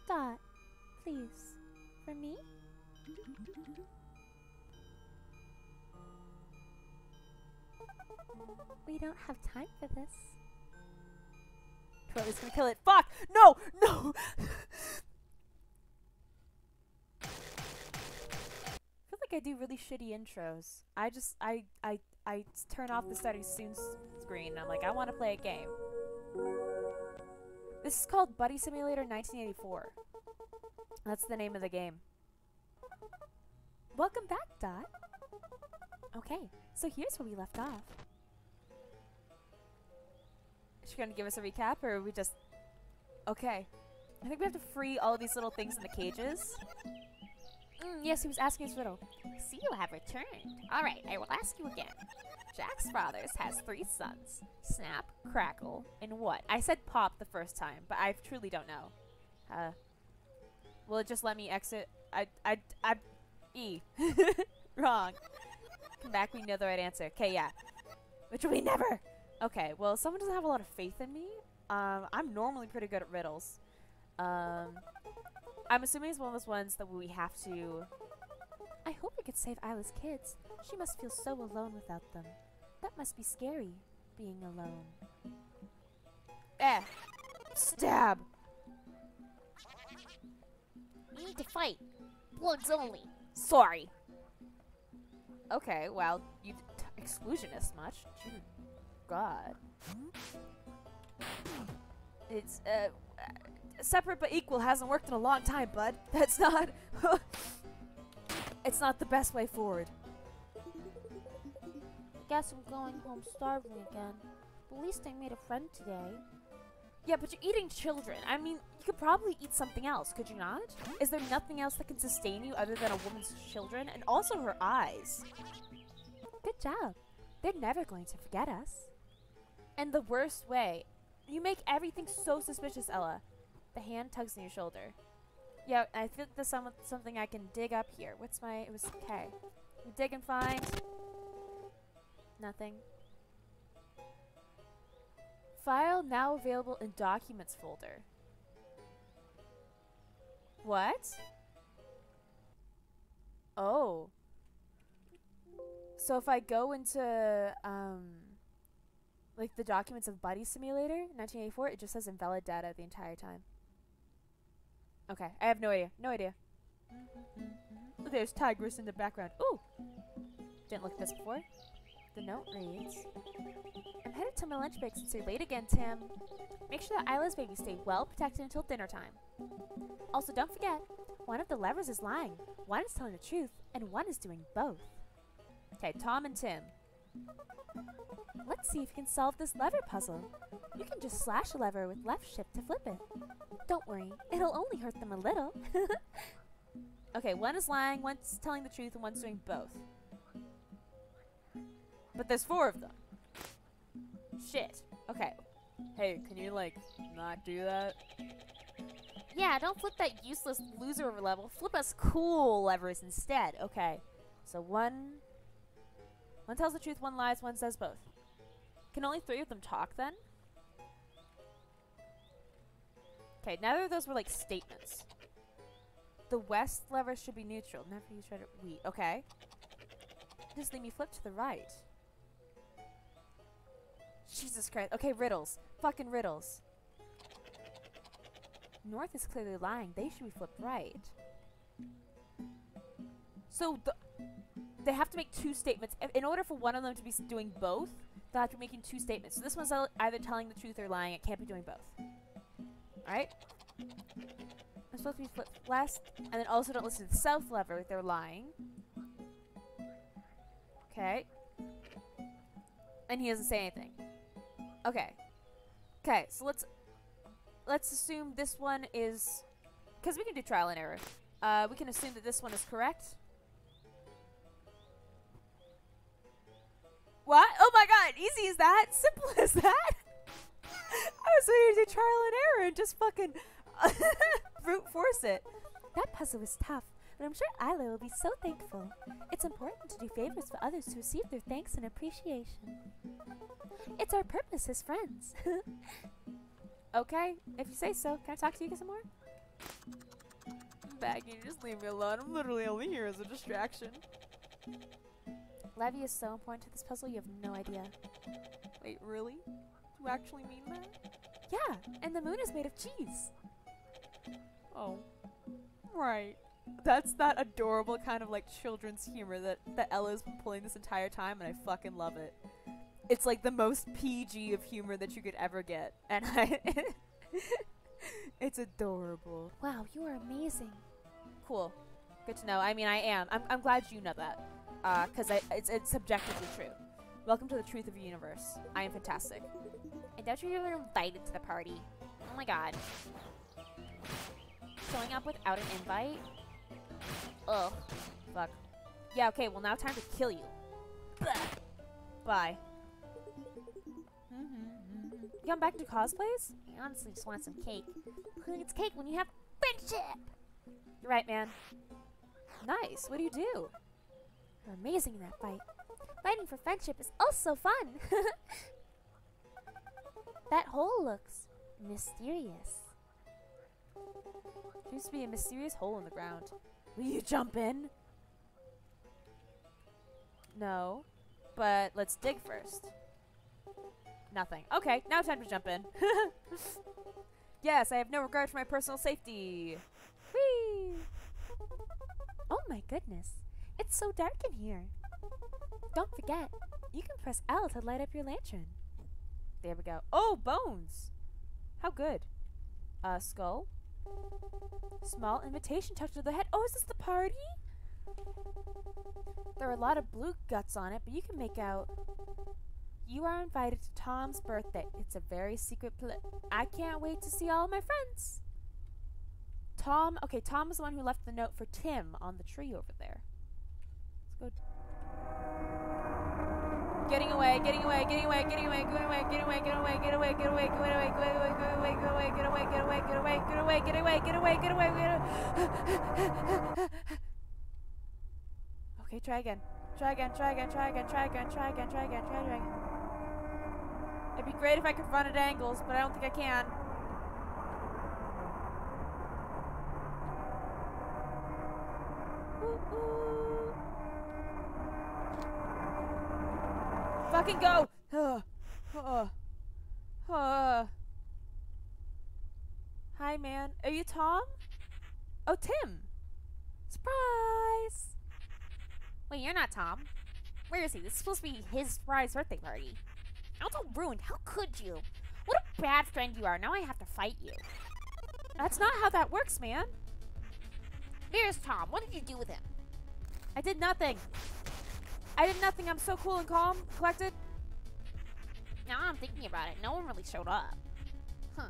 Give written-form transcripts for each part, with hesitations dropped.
Dot, please, for me? We don't have time for this. Twiligh's gonna kill it. Fuck! No! No! I feel like I do really shitty intros. I turn off the starting soon screen and I'm like, I want to play a game. This is called Buddy Simulator 1984. That's the name of the game. Welcome back, Dot. Okay, so here's where we left off. Is she gonna give us a recap or are we just... Okay. I think we have to free all these little things in the cages. Yes, he was asking his riddle. See, you have returned. Alright, I will ask you again. Jack's father has 3 sons. Snap, Crackle, and what? I said Pop the first time, but I truly don't know. Will it just let me exit? E. Wrong. Come back, we know the right answer. Okay, yeah. Which will we never. Okay, well, someone doesn't have a lot of faith in me. I'm normally pretty good at riddles. I'm assuming it's one of those ones that we have to... I hope we could save Isla's kids. She must feel so alone without them. That must be scary, being alone. Stab! We need to fight. Bloods only. Sorry. Okay, well, you exclusionist much. God. It's, separate but equal hasn't worked in a long time, bud. That's not... It's not the best way forward. Guess I'm going home starving again. At least I made a friend today. Yeah, but you're eating children. I mean, you could probably eat something else, could you not? Is there nothing else that can sustain you other than a woman's children? And also her eyes. Good job. They're never going to forget us. And the worst way. You make everything so suspicious, Ella. The hand tugs on your shoulder. Yeah, I think there's something I can dig up here. What's my... It was... Okay. We dig and find... Nothing. File now available in Documents folder. What? Oh. So if I go into, like the documents of Buddy Simulator 1984, it just says invalid data the entire time. Okay, I have no idea. No idea. There's Tigress in the background. Ooh! Didn't look at this before. The note reads, I'm headed to my lunch break since you're late again, Tim. Make sure that Isla's babies stay well protected until dinner time. Also, don't forget, one of the levers is lying, one is telling the truth, and one is doing both. Okay, Tom and Tim. Let's see if you can solve this lever puzzle. You can just slash a lever with left shift to flip it. Don't worry, it'll only hurt them a little. Okay, one is lying, one's telling the truth, and one's doing both. But there's 4 of them. Shit. Okay. Hey, can you, like, not do that? Yeah, don't flip that useless loser level. Flip us cool levers instead. Okay. So one tells the truth, one lies, one says both. Can only 3 of them talk then? Okay, neither of those were like statements. The west lever should be neutral. Never use right or wheat. Okay. Just leave me flip to the right. Jesus Christ. Okay, riddles. Fucking riddles. North is clearly lying. They should be flipped right. So they have to make 2 statements. In order for one of them to be doing both, they'll have to be making 2 statements. So this one's either telling the truth or lying. It can't be doing both. Alright? I'm supposed to be flipped west. And then also don't listen to the south lever if they're lying. Okay. And he doesn't say anything. Okay. Okay, so let's assume this one is... Because we can do trial and error. We can assume that this one is correct. What? Oh my god, easy as that? Simple as that? I was ready to do trial and error and just fucking brute force it. That puzzle was tough, but I'm sure Isla will be so thankful. It's important to do favors for others to receive their thanks and appreciation. It's our purpose as friends. Okay, if you say so. Can I talk to you some more? I'm begging, just leave me alone. I'm literally only here as a distraction. Levy is so important to this puzzle, you have no idea. Wait, really? Do you actually mean that? Yeah, and the moon is made of cheese. Oh. Right. That's that adorable kind of like children's humor that Ella's been pulling this entire time, and I fucking love it. It's like the most PG of humor that you could ever get, and it's adorable. Wow, you are amazing. Cool. Good to know. I mean, I am. I'm glad you know that. Because it's subjectively true. Welcome to the truth of the universe. I am fantastic. And don't you even invited to the party? Oh my god. Showing up without an invite? Ugh. Fuck. Yeah, okay, well now time to kill you. Bye. You come back to cosplays? I honestly just want some cake. Who needs cake when you have friendship? You're right, man. Nice. What do you do? You're amazing in that fight. Fighting for friendship is also fun. That hole looks mysterious. Seems to be a mysterious hole in the ground. Will you jump in? No. But let's dig first. Nothing. Okay, now time to jump in. Yes, I have no regard for my personal safety. Whee! Oh my goodness. It's so dark in here. Don't forget, you can press L to light up your lantern. There we go. Oh, bones! How good. Skull. Small invitation tucked under the head. Oh, is this the party? There are a lot of blue guts on it, but you can make out. You are invited to Tom's birthday. It's a very secret I can't wait to see all of my friends. Tom. Okay, Tom is the one who left the note for Tim on the tree over there. Let's go. Getting away, getting away, getting away, getting away, getting away, getting away, get away, get away, get away, get away, get away, get away, get away, get away, get away, get away, get away, get away, get away, get away, get away. Okay, try again. Try again, try again, try again, try again, try again, try again, try again. It'd be great if I could run at angles, but I don't think I can. Fucking go! Hi, man. Are you Tom? Oh, Tim! Surprise! Wait, you're not Tom. Where is he? This is supposed to be his surprise birthday party. I'm so ruined. How could you? What a bad friend you are. Now I have to fight you. That's not how that works, man. There's Tom. What did you do with him? I did nothing. I did nothing. I'm so cool and calm, collected. Now I'm thinking about it. No one really showed up. Huh.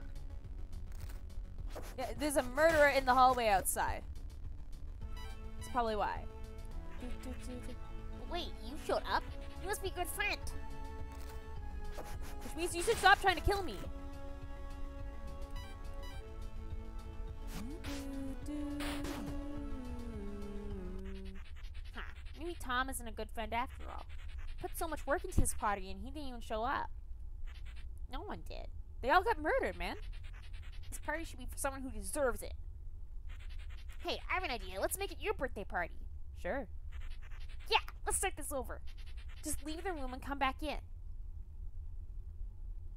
Yeah, there's a murderer in the hallway outside. That's probably why. Wait, you showed up? You must be a good friend. Which means you should stop trying to kill me. Huh. Maybe Tom isn't a good friend after all. Put so much work into this party and he didn't even show up. No one did. They all got murdered, man. This party should be for someone who deserves it. Hey, I have an idea. Let's make it your birthday party. Sure. Yeah, let's start this over. Just leave the room and come back in.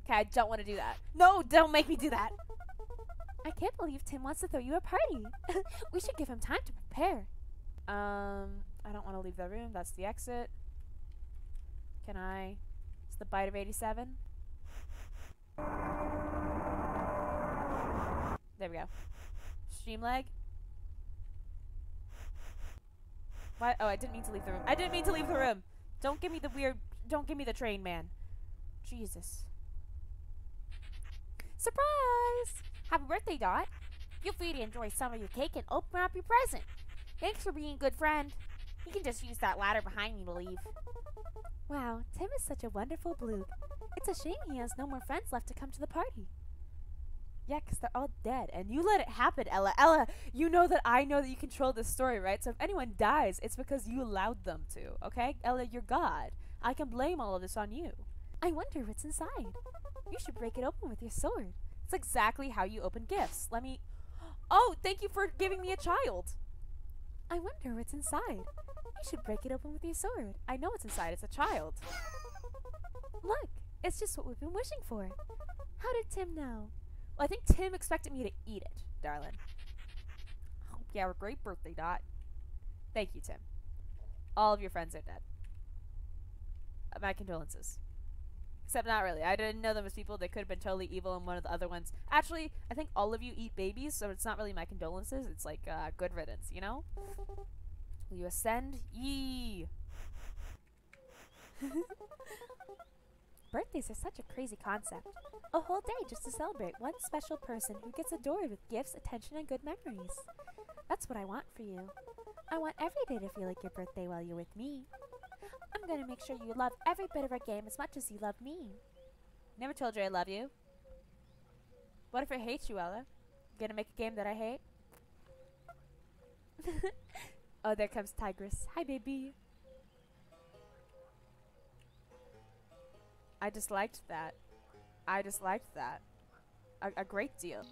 Okay, I don't want to do that. No, don't make me do that. I can't believe Tim wants to throw you a party. We should give him time to prepare. I don't want to leave the room. That's the exit. Can I? It's the bite of 87. There we go. Stream lag. What? Oh, I didn't mean to leave the room. I didn't mean to leave the room. Don't give me the weird. Don't give me the train, man. Jesus. Surprise! Happy birthday, Dot. Feel free to enjoy some of your cake and open up your present. Thanks for being a good friend. You can just use that ladder behind me to leave. Wow, Tim is such a wonderful bloop. It's a shame he has no more friends left to come to the party. Yeah, because they're all dead. And you let it happen, Ella. Ella, you know that I know that you control this story, right? So if anyone dies, it's because you allowed them to, okay? Ella, you're God. I can blame all of this on you. I wonder what's inside. You should break it open with your sword. It's exactly how you open gifts. Let me... Oh, thank you for giving me a child. I wonder what's inside. You should break it open with your sword. I know what's inside. It's a child. Look, it's just what we've been wishing for. How did Tim know? Well, I think Tim expected me to eat it, darling. Hope you have a great birthday, Dot. Thank you, Tim. All of your friends are dead. My condolences. Except not really. I didn't know them as people. They could have been totally evil, and one of the other ones... Actually, I think all of you eat babies, so it's not really my condolences. It's like, good riddance, you know? Will you ascend? Yee! Birthdays are such a crazy concept. A whole day just to celebrate one special person who gets adored with gifts, attention, and good memories. That's what I want for you. I want every day to feel like your birthday while you're with me. I'm gonna make sure you love every bit of our game as much as you love me. Never told you I love you. What if I hate you, Ella? Gonna make a game that I hate? Oh, there comes Tigress. Hi, baby. I just liked that. I just liked that. A great deal.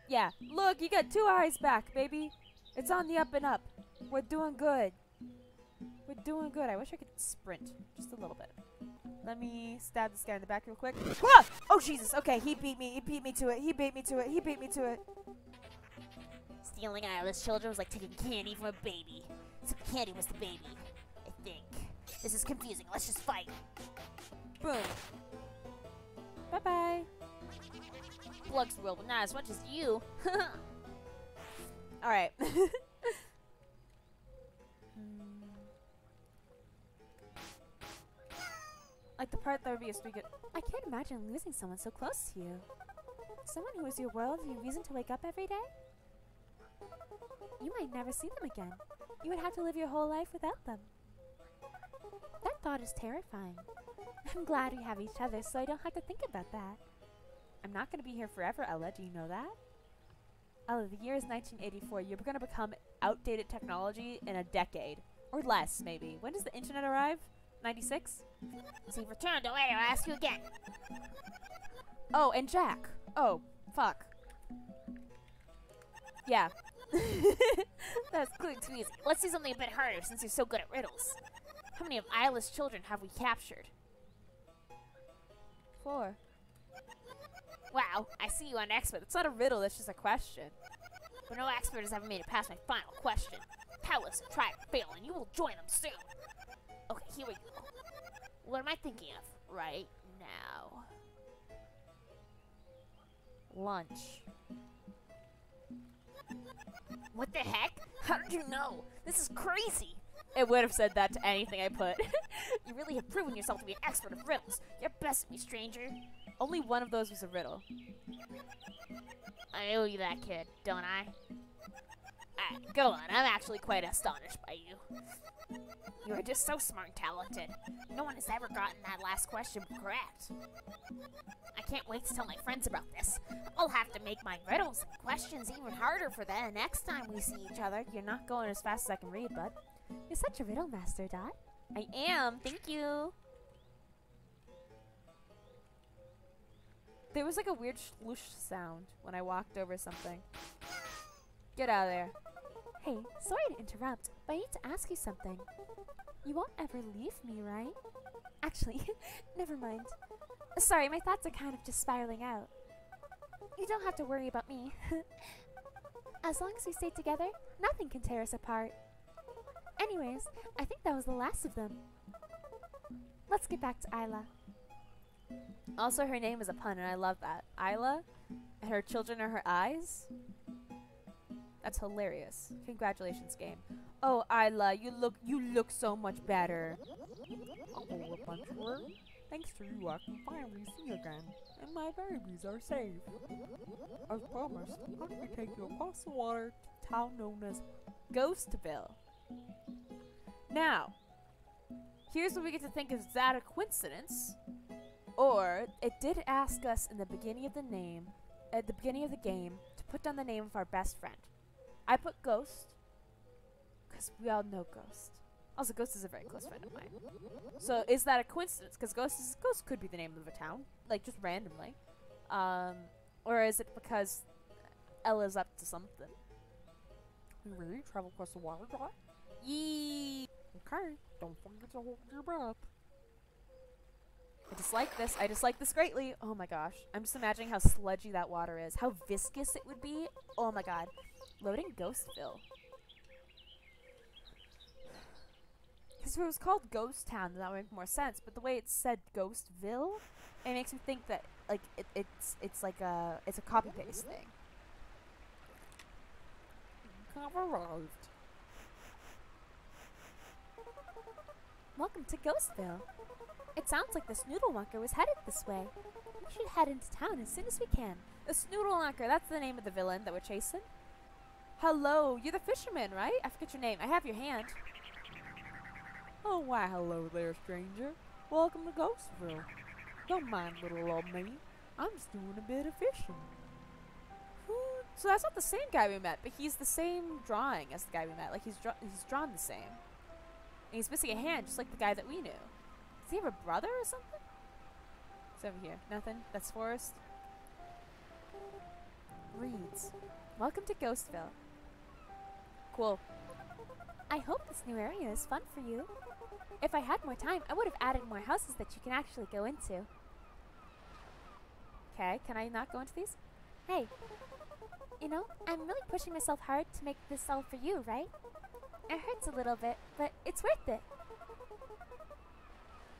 Yeah, look, you got 2 eyes back, baby. It's on the up and up. We're doing good. We're doing good. I wish I could sprint just a little bit. Let me stab this guy in the back real quick. Ah! Oh, Jesus. Okay, he beat me. He beat me to it. He beat me to it. He beat me to it. Stealing Isla's children was like taking candy from a baby. Except candy was the baby, I think. This is confusing. Let's just fight. Boom. Bye-bye. Plugs rule, but not as much as you. Alright. Like the part that would be a good. I can't imagine losing someone so close to you. Someone who is your world and your reason to wake up every day? You might never see them again. You would have to live your whole life without them. That thought is terrifying. I'm glad we have each other so I don't have to think about that. I'm not going to be here forever, Ella. Do you know that? Ella, the year is 1984. You're going to become outdated technology in a decade. Or less, maybe. When does the internet arrive? 96? So you've returned already, I'll ask you again. Oh, and Jack. Oh, fuck. Yeah. That's clearly too easy. Let's do something a bit harder since you're so good at riddles. How many of Isla's children have we captured? 4. Wow, I see you are an expert. It's not a riddle, that's just a question. But no expert has ever made it past my final question. Palace, try and fail, and you will join them soon. Okay, here we go. What am I thinking of right now? Lunch. What the heck? How did you know? This is crazy. It would have said that to anything I put. You really have proven yourself to be an expert of riddles. You're best at me, stranger. Only one of those was a riddle. I owe you that, kid, don't I? Alright, go on. I'm actually quite astonished by you. You are just so smart and talented. No one has ever gotten that last question correct. I can't wait to tell my friends about this. I'll have to make my riddles and questions even harder for the next time we see each other. You're not going as fast as I can read, bud. You're such a riddle master, Dot. I am. Thank you. There was like a weird sloosh sound when I walked over something. Get out of there. Hey, sorry to interrupt, but I need to ask you something. You won't ever leave me, right? Actually, never mind. Sorry, my thoughts are kind of just spiraling out. You don't have to worry about me. As long as we stay together, nothing can tear us apart. Anyways, I think that was the last of them. Let's get back to Isla. Also, her name is a pun, and I love that. Isla, and her children are her eyes. That's hilarious. Congratulations, game. Oh, Isla, you look so much better. Oh, adventurer. Thanks to you, I can finally see again, and my babies are safe. As promised, I'm going to take you across the water to a town known as Ghostville. Now, here's what we get to think: is that a coincidence? Or it did ask us in the beginning of the game, to put down the name of our best friend. I put Ghost, because we all know Ghost. Also, Ghost is a very close friend of mine. So, is that a coincidence? Because Ghost could be the name of a town, like just randomly. Or is it because Ella's up to something. Really? Travel across the water, Dot? Yee! Okay, don't forget to hold your breath. I dislike this greatly. Oh my gosh. I'm just imagining how sludgy that water is. How viscous it would be. Oh my god. Loading Ghostville. Because if it was called Ghost Town, then that would make more sense. But the way it said Ghostville, it makes me think that like it's like it's a copy paste thing. Have arrived. Welcome to Ghostville. It sounds like the Snoodlewonker was headed this way. We should head into town as soon as we can. The Snoodlewonker, that's the name of the villain that we're chasing. Hello, you're the fisherman, right? I forget your name. I have your hand. Oh, why, hello there, stranger. Welcome to Ghostville. Don't mind little old me. I'm just doing a bit of fishing. So that's not the same guy we met, but he's the same drawing as the guy we met. Like, he's drawn the same. And he's missing a hand, just like the guy that we knew. Does he have a brother or something? It's over here. Nothing? That's Forest. Reeds. Welcome to Ghostville. Cool. I hope this new area is fun for you. If I had more time, I would have added more houses that you can actually go into. Okay, can I not go into these? Hey, you know, I'm really pushing myself hard to make this all for you, right? It hurts a little bit, but it's worth it.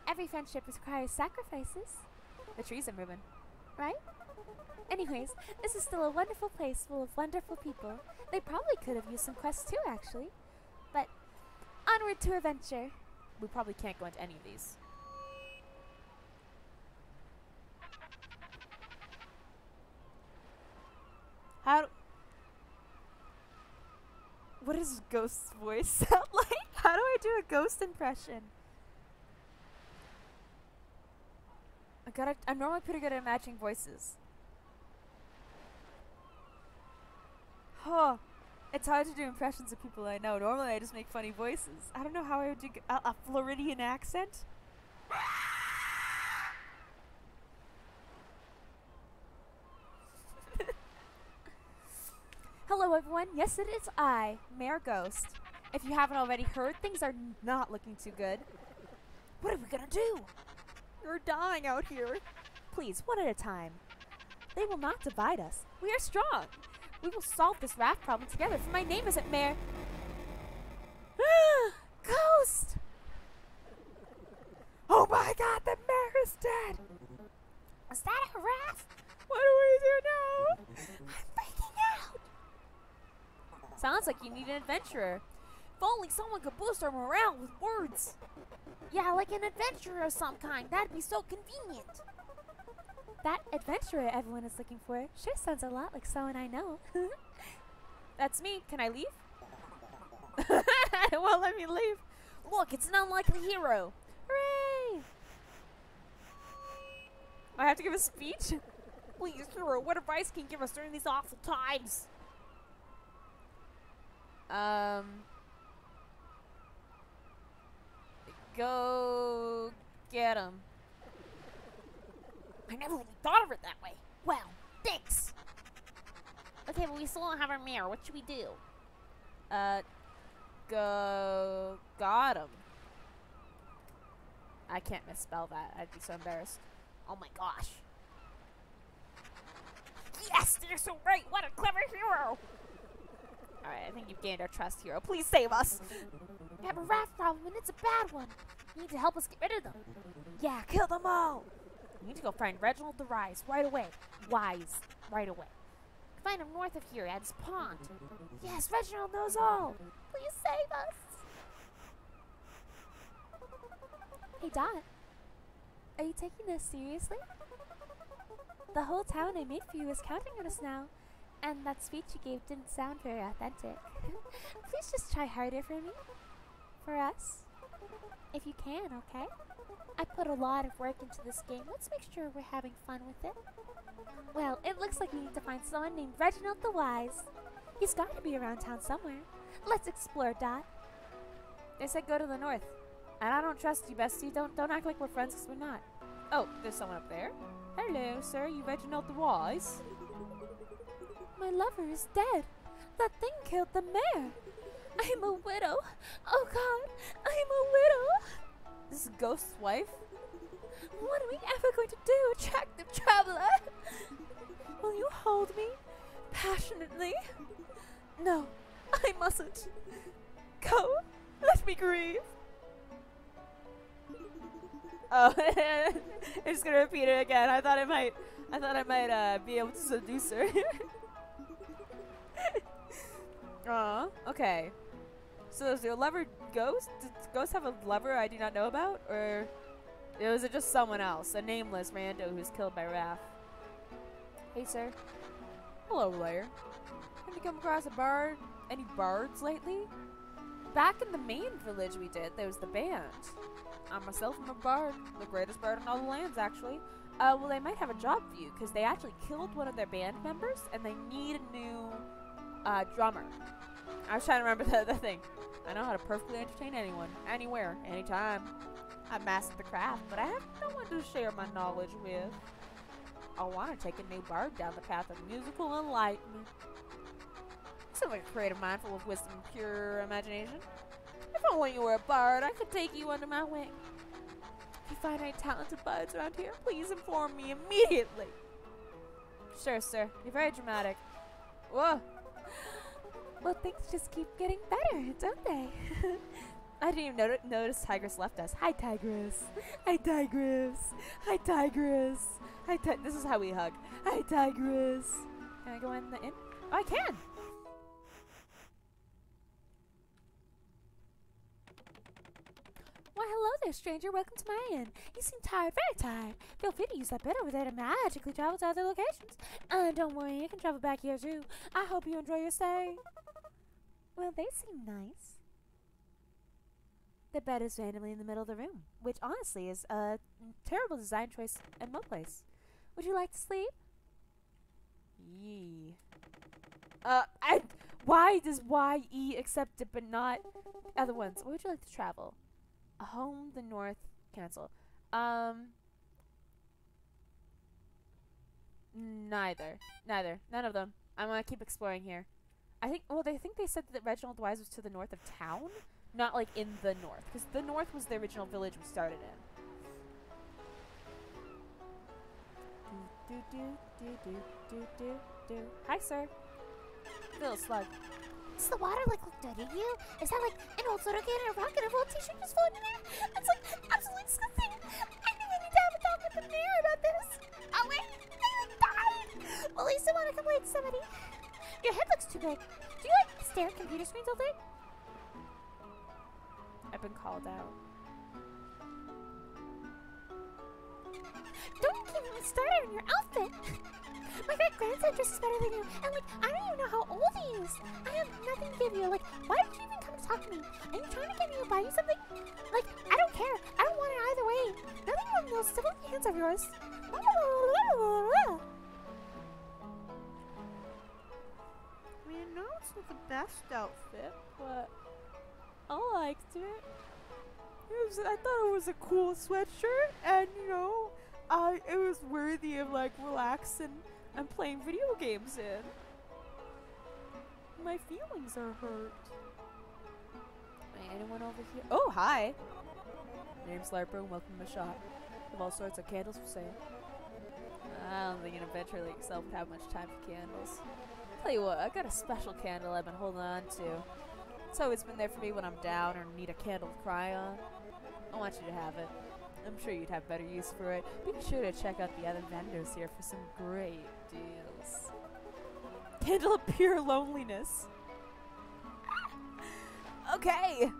Every friendship requires sacrifices. The trees are moving. Right? Anyways, this is still a wonderful place full of wonderful people. They probably could have used some quests too, actually. But onward to adventure. We probably can't go into any of these. What does Ghost's voice sound like? How do I do a ghost impression? I'm normally pretty good at imagining voices. Huh. It's hard to do impressions of people I know. Normally I just make funny voices. I don't know how I would do a Floridian accent. Hello everyone, yes it is I, Mayor Ghost. If you haven't already heard, things are not looking too good. What are we gonna do? We're dying out here. Please, one at a time. They will not divide us. We are strong. We will solve this raft problem together, for my name isn't Mayor... Ghost! Oh my god, the mayor is dead! Is that a raft? What do we do now? I'm freaking out! Sounds like you need an adventurer. If only someone could boost our morale with words. Yeah, like an adventurer of some kind. That'd be so convenient. That adventurer everyone is looking for sure sounds a lot like someone I know. That's me. Can I leave? It won't let me leave. Look, it's an unlikely hero. Hooray! I have to give a speech? Please, hero, what advice can you give us during these awful times? Go get him. I never really thought of it that way. Well, thanks. Okay, but we still don't have our mayor. What should we do? Go got him. I can't misspell that. I'd be so embarrassed. Oh my gosh. Yes, you're so right. What a clever hero. Alright, I think you've gained our trust, hero. Please save us. We have a raft problem, and it's a bad one. You need to help us get rid of them. Yeah, kill them all. We need to go find Reginald the Wise right away. Wise, right away. Find him north of here at his pond. Yes, Reginald knows all. Please save us. Hey, Dot. Are you taking this seriously? The whole town I made for you is counting on us now. And that speech you gave didn't sound very authentic. Please just try harder for me. For us. If you can, okay? I put a lot of work into this game. Let's make sure we're having fun with it. Well, it looks like we need to find someone named Reginald the Wise. He's got to be around town somewhere. Let's explore, Dot. They said go to the north. And I don't trust you, bestie. Don't act like we're friends, because we're not. Oh, there's someone up there. Hello, sir. You Reginald the Wise? My lover is dead. That thing killed the mayor. I am a widow. Oh God, I am a widow. This is Ghost's wife? What are we ever going to do, attractive traveler? Will you hold me passionately? No, I mustn't. Go, let me grieve. Oh, I'm just gonna repeat it again. I thought I might be able to seduce her. Aw, okay. So is your lover Ghost? Did Ghost have a lover I do not know about? Or was it just someone else? A nameless rando who's killed by Raph? Hey, sir. Hello, Lair. Have you come across any bards lately? Back in the main village we did, there was the band. I myself am a bard. The greatest bard in all the lands, actually. Well, they might have a job for you, because they actually killed one of their band members, and they need a new drummer. I was trying to remember the thing. I know how to perfectly entertain anyone, anywhere, anytime. I mastered the craft, but I have no one to share my knowledge with. I want to take a new bard down the path of musical enlightenment. Sounds like a creative mind full of wisdom and pure imagination. If only you were a bard, I could take you under my wing. If you find any talented bards around here, please inform me immediately. Sure, sir. You're very dramatic. Whoa. Well, things just keep getting better, don't they? I didn't even notice Tigress left us. Hi, Tigress. Hi, Tigress. Hi, Tigress. Hi, this is how we hug. Hi, Tigress. Can I go in the inn? Oh, I can. Why, hello there, stranger. Welcome to my inn. You seem tired, very tired. Feel free to use that bed over there to magically travel to other locations. Don't worry, you can travel back here too. I hope you enjoy your stay. Well, they seem nice. The bed is randomly in the middle of the room, which honestly is a terrible design choice in one place. Would you like to sleep? Yee. Why does YE accept it but not other ones? Where would you like to travel? Home, the north, cancel. Neither. None of them. I'm gonna keep exploring here. I think, well, they said that Reginald Wise was to the north of town, not like in the north, because the north was the original village we started in. Hi, sir. Little slug. Does the water look dirty to you? Is that like an old soda can and a rock and a old t-shirt just floating in there? It's like absolutely disgusting. I knew I need to have a talk with the mayor about this. Oh wait, they died. Well, at least I want to complain to somebody. Your head looks too big. Do you like stare at computer screens all day? I've been called out. Don't get me started on your outfit. My great-grandson dresses better than you, and like, I don't even know how old he is. I have nothing to give you. Like, why did you even come to talk to me? Are you trying to get me to buy you something? Like, I don't care. I don't want it either way. Nothing on those civil hands of yours. I mean, no, it's not the best outfit, but I liked it. I thought it was a cool sweatshirt, and you know, it was worthy of like relaxing and playing video games in. My feelings are hurt. Wait, anyone over here? Oh, hi. Name's Larper, and welcome to my shop. We have all sorts of candles for sale. I don't think an adventure like yourself would have much time for candles. Tell you what, I got a special candle I've been holding on to. It's always been there for me when I'm down or need a candle to cry on. I want you to have it. I'm sure you'd have better use for it. Be sure to check out the other vendors here for some great deals. Candle of pure loneliness. Okay.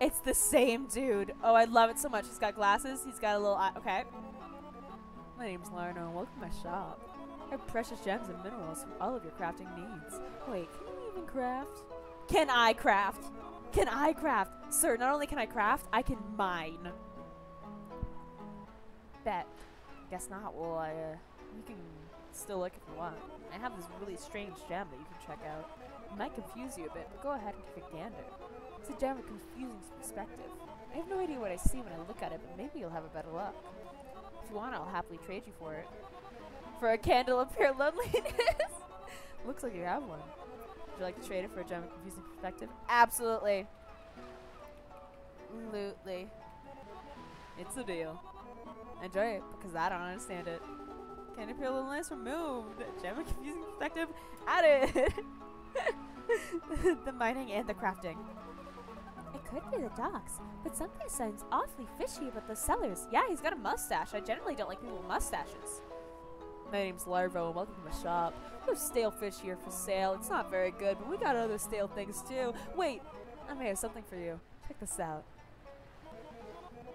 It's the same dude. Oh, I love it so much. He's got glasses. He's got a little eye. Okay. My name's Larno, and welcome to my shop. I have precious gems and minerals for all of your crafting needs. Wait, can you even craft? Can I craft? Can I craft? Sir, not only can I craft, I can mine. Bet. Guess not. Well, you can still look if you want. I have this really strange gem that you can check out. It might confuse you a bit, but go ahead and take a gander. It's a gem with confusing perspective. I have no idea what I see when I look at it, but maybe you'll have a better luck. If you want, I'll happily trade you for it. For a candle of pure loneliness. Looks like you have one. Would you like to trade it for a gem of confusing perspective? Absolutely. Absolutely. It's a deal. Enjoy it, because I don't understand it. Candy pure loneliness removed. Gem of confusing perspective added. The mining and the crafting. It could be the docks, but something sounds awfully fishy about the sellers. Yeah, he's got a mustache. I generally don't like people with mustaches. My name's Larvo, and welcome to my shop. We have stale fish here for sale. It's not very good, but we got other stale things too. Wait, I may have something for you. Check this out.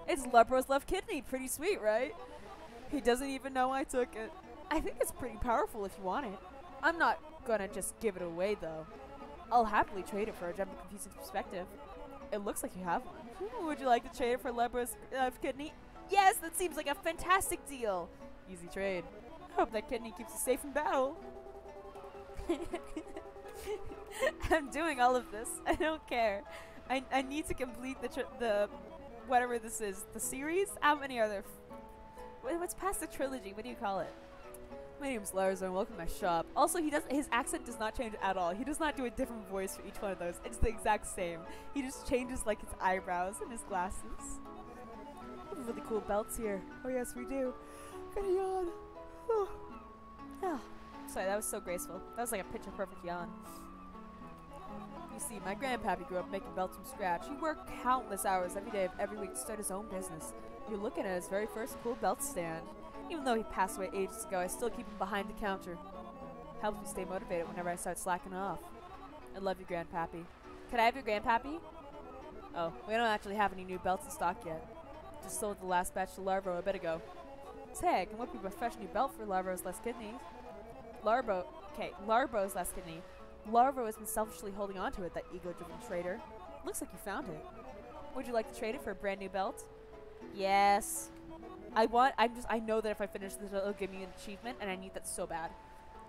It's Larvo's left kidney. Pretty sweet, right? He doesn't even know I took it. I think it's pretty powerful if you want it. I'm not gonna just give it away, though. I'll happily trade it for a gem of confusing perspective. It looks like you have one. Would you like to trade it for Larvo's kidney? Yes, that seems like a fantastic deal. Easy trade. I hope that kidney keeps us safe in battle. I'm doing all of this. I don't care. I need to complete the whatever this is. The series? How many are there? What's past the trilogy? What do you call it? My name's Larzo and welcome to my shop. Also, his accent does not change at all. He does not do a different voice for each one of those. It's the exact same. He just changes like his eyebrows and his glasses. We have really cool belts here. Oh yes, we do. Got a yawn. Oh. Oh. Sorry, that was so graceful. That was like a picture-perfect yawn. You see, my grandpappy grew up making belts from scratch. He worked countless hours every day of every week to start his own business. You're looking at his very first cool belt stand. Even though he passed away ages ago, I still keep him behind the counter. Helps me stay motivated whenever I start slacking off. I love you, grandpappy. Can I have your grandpappy? Oh, we don't actually have any new belts in stock yet. Just sold the last batch to Larvo a bit ago. Say, I can whip you a fresh new belt for Larvo's last kidney. Larvo's last kidney. Larvo has been selfishly holding on to it, that ego-driven trader. Looks like you found it. Would you like to trade it for a brand new belt? Yes. I know that if I finish this, it'll give me an achievement, and I need that so bad.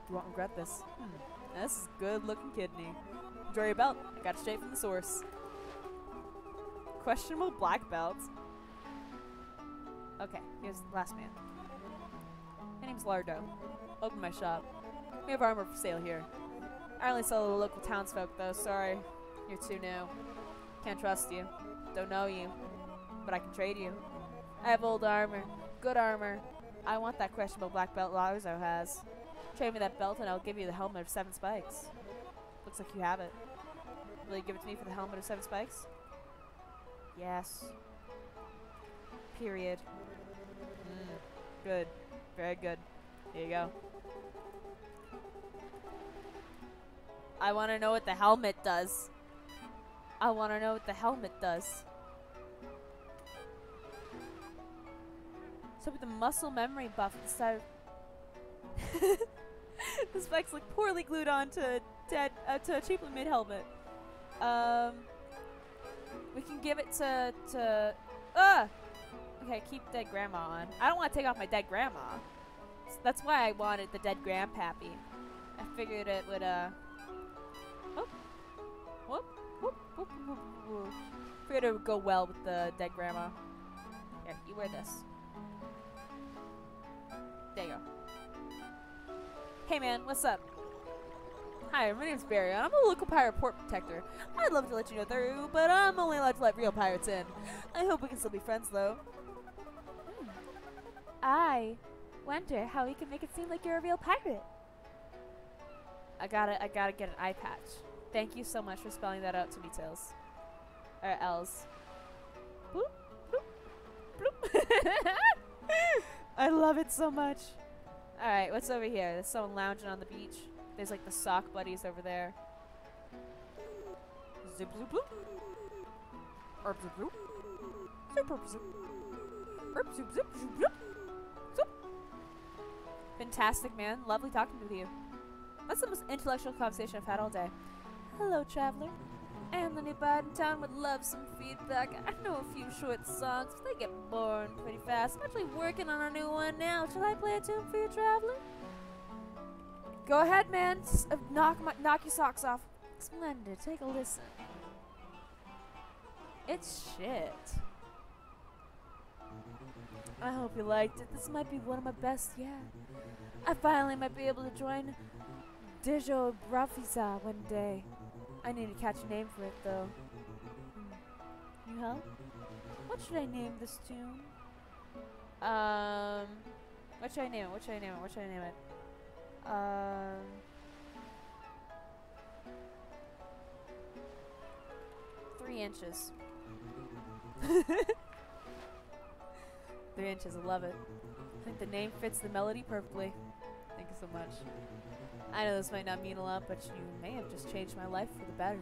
You won't regret this. This is a good-looking kidney. Enjoy your belt. I got it straight from the source. Questionable black belt. Okay, here's the last man. My name's Lardo. Open my shop. We have armor for sale here. I only sell to the local townsfolk, though. Sorry. You're too new. Can't trust you. Don't know you. But I can trade you. I have old armor. Good armor. I want that questionable black belt Larzo has. Trade me that belt and I'll give you the helmet of 7 spikes. Looks like you have it. Will you give it to me for the helmet of 7 spikes? Yes. Period. Good. Very good. Here you go. I want to know what the helmet does. I want to know what the helmet does. So with the muscle memory buff at the start, the spikes look poorly glued on to a cheaply made helmet. We can give it to okay, keep dead grandma on. I don't want to take off my dead grandma. So that's why I wanted the dead grandpappy. I figured it would figured it would go well with the dead grandma. Here, you wear this. There you go. Hey man, what's up? Hi, my name's Barry, and I'm a local pirate port protector. I'd love to let you know through, but I'm only allowed to let real pirates in. I hope we can still be friends, though. I wonder how we can make it seem like you're a real pirate. I gotta get an eye patch. Thank you so much for spelling that out to me, Tails. Or L's. Bloop, bloop, bloop. I love it so much. Alright, what's over here? There's someone lounging on the beach. There's like the sock buddies over there. Zip zoop bloop. Erp zoop bloop. Zoop erp zoop. Erp zoop zoop zoop bloop. Zoop. Fantastic, man. Lovely talking with you. That's the most intellectual conversation I've had all day. Hello, traveler. I am the new bard in town, would love some feedback. I know a few short songs, but they get boring pretty fast. I'm actually working on a new one now. Shall I play a tune for you, traveler? Go ahead, man. Knock your socks off. Splendid. Take a listen. It's shit. I hope you liked it. This might be one of my best yet. I finally might be able to join Dejo Brafisa one day. I need to catch a name for it though. You help? What should I name this tune? What should I name it? What should I name it? What should I name it? 3 inches. 3 inches, I love it. I think the name fits the melody perfectly. Thank you so much. I know this might not mean a lot, but you may have just changed my life for the better.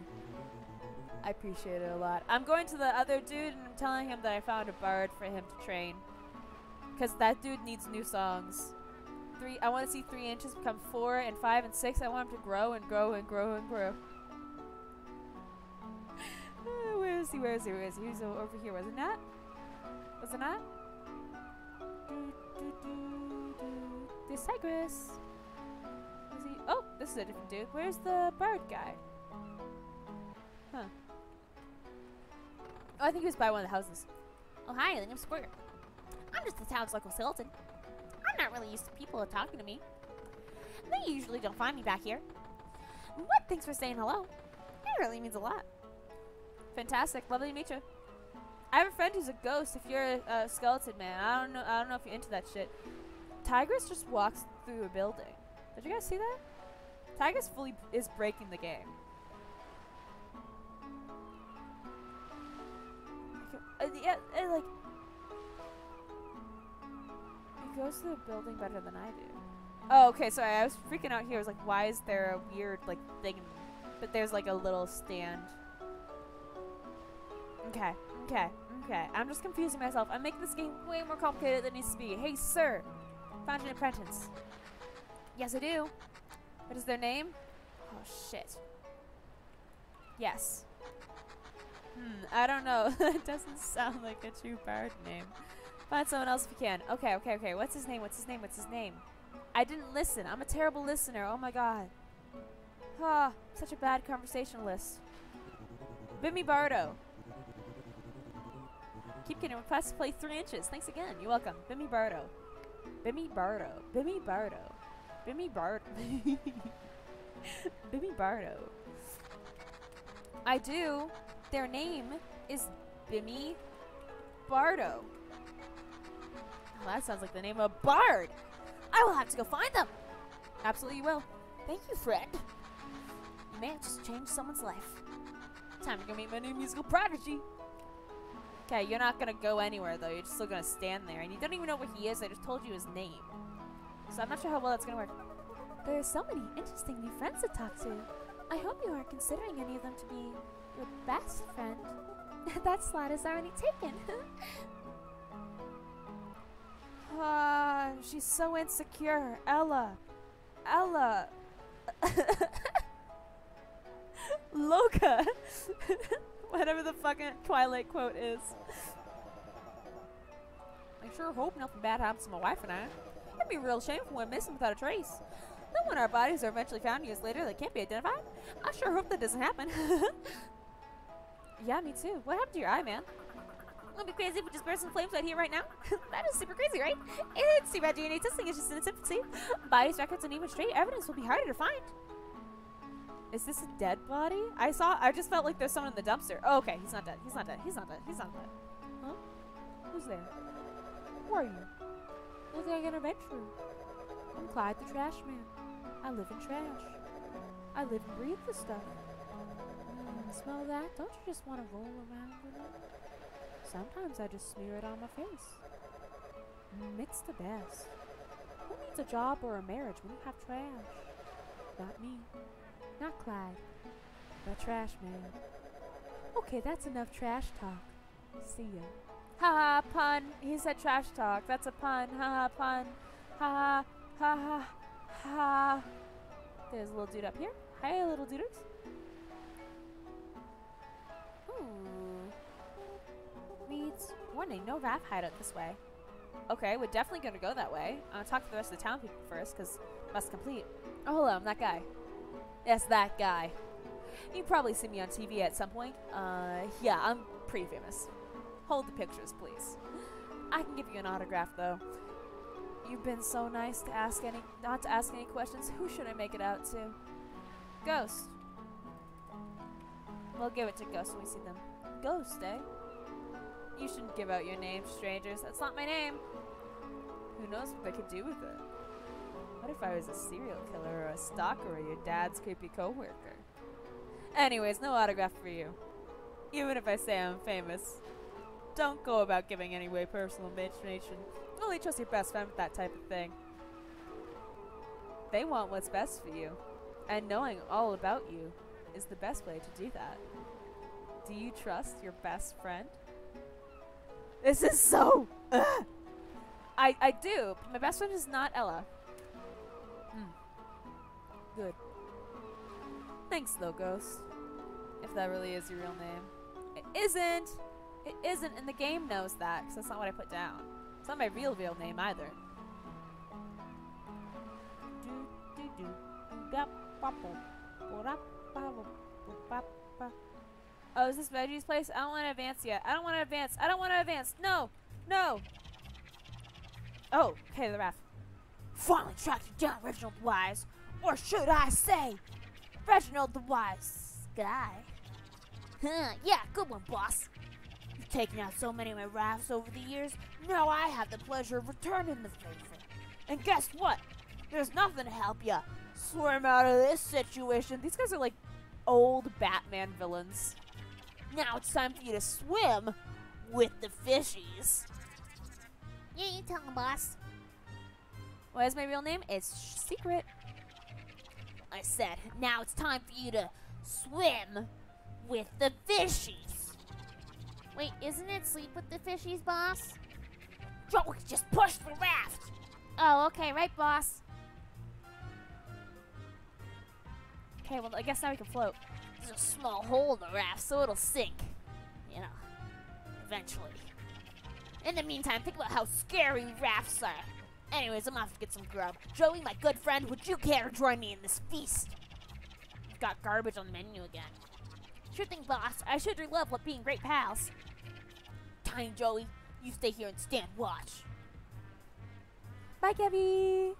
I appreciate it a lot. I'm going to the other dude and I'm telling him that I found a bard for him to train. Because that dude needs new songs. I want to see 3 inches become 4 and 5 and 6. I want him to grow and grow and grow and grow. Where is he? Where is he? Where is he? He's over here. Was it not? Was it not? There's Tigress. Is he? Oh, this is a different dude. Where's the bird guy? Huh. Oh, I think he was by one of the houses. Oh, hi, the name's Squirt. I'm just the town's local skeleton. I'm not really used to people talking to me. They usually don't find me back here. But thanks for saying hello. It really means a lot. Fantastic. Lovely to meet you. I have a friend who's a ghost. If you're a skeleton man, I don't know if you're into that shit. Tigress just walks through a building. Did you guys see that? Tigress fully is breaking the game. Yeah, like he goes to the building better than I do. Oh, okay. Sorry, I was freaking out here. I was like, why is there a weird like thing? But there's like a little stand. Okay, okay, okay. I'm just confusing myself. I'm making this game way more complicated than it needs to be. Hey, sir, found an apprentice. Yes, I do. What is their name? Oh shit. Yes. I don't know. It doesn't sound like a true bard name. Find someone else if you can. Okay, okay, okay. What's his name? What's his name? What's his name? I didn't listen. I'm a terrible listener. Oh my god. Ah, such a bad conversationalist. Bimmy Bardo. Keep getting requests to play 3 inches. Thanks again. You're welcome. Bimmy Bardo. Bimmy Bardo. Bimmy Bardo. Bimmy Bardo. Bimmy Bardo. I do. Their name is Bimmy Bardo. Well, that sounds like the name of a bard. I will have to go find them. Absolutely you will. Thank you, Fred. You may have just changed someone's life. Time to go meet my new musical prodigy. Okay, you're not gonna go anywhere though. You're just still gonna stand there, and you don't even know where he is. I just told you his name, so I'm not sure how well that's gonna work. There are so many interesting new friends to talk to. I hope you aren't considering any of them to be your best friend. That slot is already taken. She's so insecure. Ella. Loca. Whatever the fucking Twilight quote is. I sure hope nothing bad happens to my wife and I. It'd be a real shame if we went missing without a trace. Then when our bodies are eventually found years later they can't be identified, I sure hope that doesn't happen. Yeah, me too. What happened to your eye, man? It'd be crazy if we just burst in flames right here, right now. That is super crazy, right? It's too bad DNA testing is just in its infancy. Bodies, records, and even straight evidence will be harder to find. Is this a dead body? I just felt like there's someone in the dumpster. Oh, okay, he's not dead. He's not dead. He's not dead. He's not dead. Huh? Who's there? Who are you? Look like an adventurer. I'm Clyde the Trash Man. I live in trash. I live and breathe the stuff. Smell that? Don't you just want to roll around with it? Sometimes I just smear it on my face. It's the best. Who needs a job or a marriage when you have trash? Not me. Not Clyde. The Trash Man. Okay, that's enough trash talk. See ya. Haha, pun. He said trash talk. That's a pun. Haha, pun. Haha, haha, ha. There's a little dude up here. Hi, little duders. Meets warning, no raft hideout this way. Okay, we're definitely gonna go that way. I'm gonna talk to the rest of the town people first, because must complete. Oh, hello, I'm that guy. Yes, that guy. You probably see me on TV at some point. Yeah, I'm pretty famous. Hold the pictures, please. I can give you an autograph, though. You've been so nice to ask not to ask any questions. Who should I make it out to? Ghost. We'll give it to Ghost when we see them. Ghost, eh? You shouldn't give out your name, strangers. That's not my name. Who knows what they could do with it? What if I was a serial killer or a stalker or your dad's creepy coworker? Anyways, no autograph for you. Even if I say I'm famous. Don't go about giving any way personal information. Only trust your best friend with that type of thing. They want what's best for you. And knowing all about you is the best way to do that. Do you trust your best friend? This is so... Ugh. I do. But my best friend is not Ella. Good. Thanks though, Ghost. If that really is your real name. It isn't! It isn't, and the game knows that, because that's not what I put down. It's not my real name either. Oh, is this Veggie's place? I don't want to advance yet. I don't want to advance. I don't want to advance. No! No! Oh, okay, the raft. Finally tracked you down, Reginald the Wise. Or should I say, Reginald the Wise guy. Huh, yeah, good one, boss. You've taken out so many of my rafts over the years, now I have the pleasure of returning the favor. And guess what? There's nothing to help you swim out of this situation. These guys are like old Batman villains. Now it's time for you to swim with the fishies. Yeah, you tell him, boss. What is my real name? It's secret. I said, now it's time for you to swim with the fishies. Wait, isn't it sleep with the fishies, boss? Joey, just push the raft. Oh, okay, right, boss. Okay, well, I guess now we can float. There's a small hole in the raft, so it'll sink. You know, eventually. In the meantime, think about how scary rafts are. Anyways, I'm off to get some grub. Joey, my good friend, would you care to join me in this feast? We've got garbage on the menu again. Sure thing, boss. I sure do love being great pals. Tiny Joey, you stay here and stand watch. Bye, Gabby.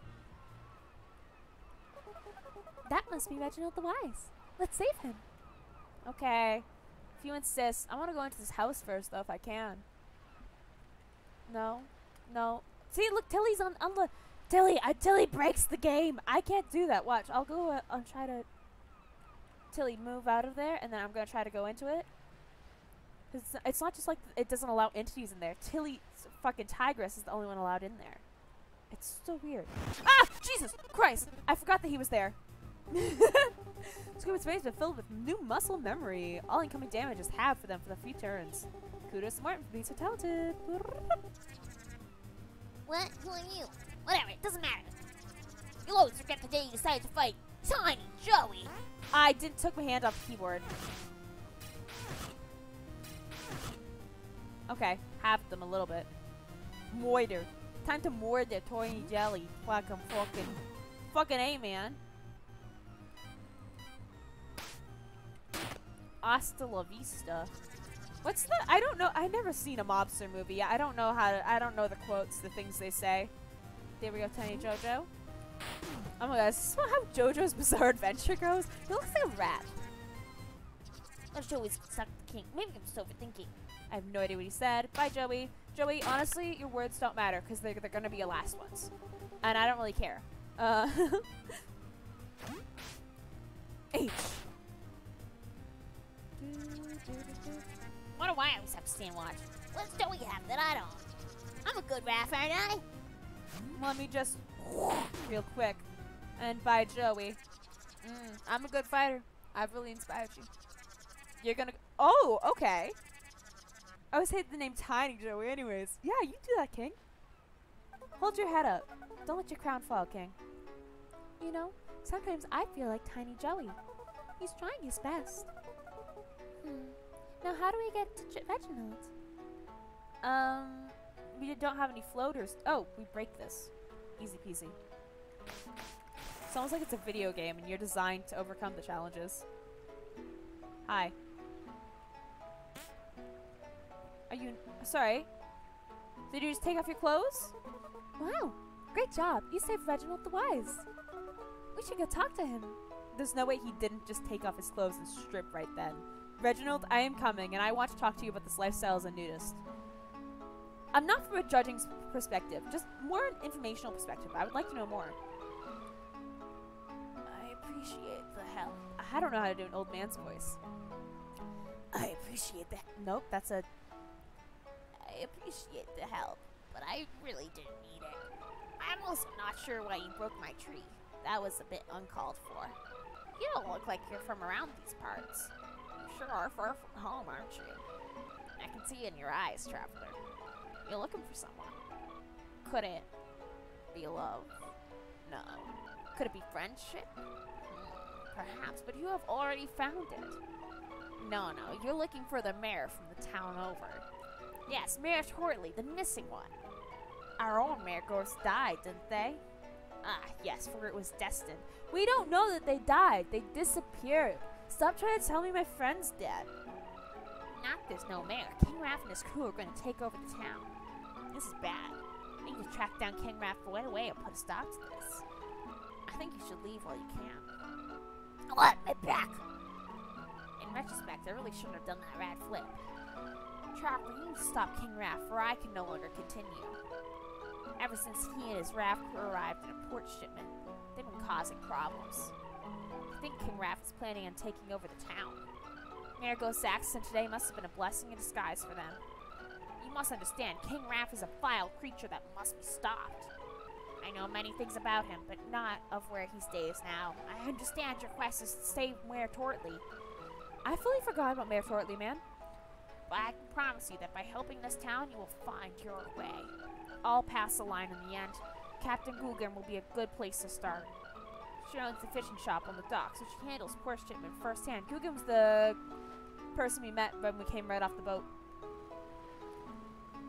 That must be Reginald the Wise. Let's save him. Okay. If you insist. I want to go into this house first, though, if I can. No. No. See, look, Tilly's on the... Tilly breaks the game. I can't do that. Watch. I'll go and try to... Tilly, move out of there, and then I'm going to try to go into it. It's not just like it doesn't allow entities in there. Tilly, fucking Tigress, is the only one allowed in there. It's so weird. Ah! Jesus Christ! I forgot that he was there. Scuba's face been filled with new muscle memory. All incoming damage is halved for them for the few turns. Kudos to Martin for being so talented. What? Who are you? Whatever, it doesn't matter. You'll always forget the day you decided to fight Tiny Joey. I took my hand off the keyboard. Okay, halved them a little bit. Moiter. Time to moor their Tiny Jelly. Fucking A, man. Hasta la vista. What's the? I don't know. I've never seen a mobster movie. I don't know how to. I don't know the quotes, the things they say. There we go, Tiny Jojo. Oh my god, is this how JoJo's Bizarre Adventure goes? He looks like a rat. Let's Joey's stuck the king. Maybe I'm just overthinking. I have no idea what he said. Bye, Joey. Joey, honestly, your words don't matter because they're gonna be your last ones, and I don't really care. H. Why do I always have to stand watch? What's Joey have that I don't? I'm a good raft, aren't I? Let me just real quick. And bye, Joey. I'm a good fighter. I've really inspired you. You're gonna... Oh, okay. I always hate the name Tiny Joey anyways. Yeah, you do that, King. Hold your head up. Don't let your crown fall, King. You know, sometimes I feel like Tiny Joey. He's trying his best. Now, how do we get to Reginald? We don't have any floaters. Oh, we break this. Easy peasy. It's almost like it's a video game and you're designed to overcome the challenges. Hi. Are you... Sorry. Did you just take off your clothes? Wow. Great job. You saved Reginald the Wise. We should go talk to him. There's no way he didn't just take off his clothes and strip right then. Reginald, I am coming, and I want to talk to you about this lifestyle as a nudist. I'm not from a judging perspective, just more an informational perspective. I would like to know more. I appreciate the help. I don't know how to do an old man's voice. I appreciate the Nope, that's a... I appreciate the help, but I really didn't need it. I'm also not sure why you broke my tree. That was a bit uncalled for. You don't look like you're from around these parts. You sure are far from home, aren't you? I can see in your eyes, traveler. You're looking for someone. Could it be love? No. Could it be friendship? Perhaps, but you have already found it. No, you're looking for the mayor from the town over. Yes, Mayor Tortley, the missing one. Our own Mayor Ghost died, didn't they? Ah, yes, for it was destined. We don't know that they died. They disappeared. Stop trying to tell me my friend's dead. Not there's no mayor. King Raff and his crew are going to take over the town. This is bad. I need to track down King Raff right away and put a stop to this. I think you should leave while you can. What? My back! In retrospect, I really shouldn't have done that rad flip. Traveler, you need to stop King Raff, or I can no longer continue. Ever since he and his raft crew arrived in a port shipment, they've been causing problems. I think King Raff is planning on taking over the town. Mayor Ghost's accident today must have been a blessing in disguise for them. You must understand, King Raff is a vile creature that must be stopped. I know many things about him, but not of where he stays now. I understand your quest is to save Mayor Tortley. I fully forgot about Mayor Tortley, man. But I can promise you that by helping this town, you will find your way. I'll pass the line in the end. Captain Gugum will be a good place to start. She owns the fishing shop on the dock, so she handles port shipment firsthand. Gugum's the person we met when we came right off the boat.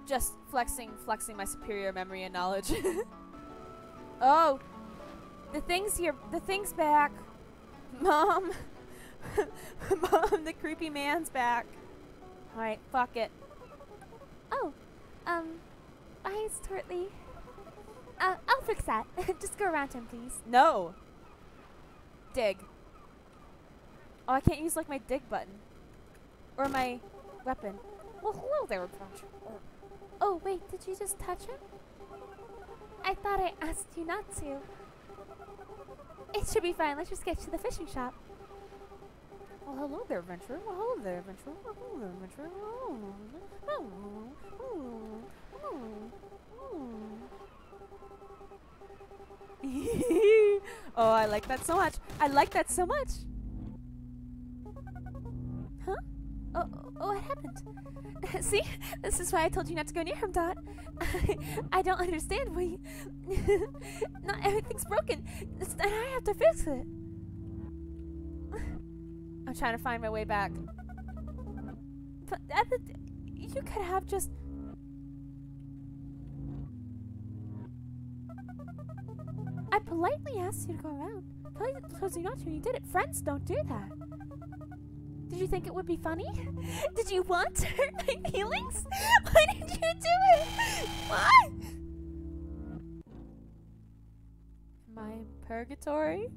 Just flexing my superior memory and knowledge. Oh! The thing's here. The thing's back. Mom! Mom, the creepy man's back. Alright, fuck it. Oh, why is Tortley? I'll fix that. Just go around him, please. No! Dig. Oh, I can't use, like, my dig button. Or my weapon. Well, hello there, adventurer. Oh, wait, did you just touch him? I thought I asked you not to. It should be fine. Let's just get to the fishing shop. Well, hello there, adventurer. Well, hello there, adventurer. Well, hello there, adventurer. Oh, I like that so much. I like that so much. Huh? Oh, what happened? See? This is why I told you not to go near him, Dot. I don't understand why not everything's broken. And I have to fix it. I'm trying to find my way back. But you could have just... I politely asked you to go around. Politely told you not to and you did it. Friends don't do that. Did you think it would be funny? Did you want to hurt my feelings? Why did you do it? Why? Am I in purgatory?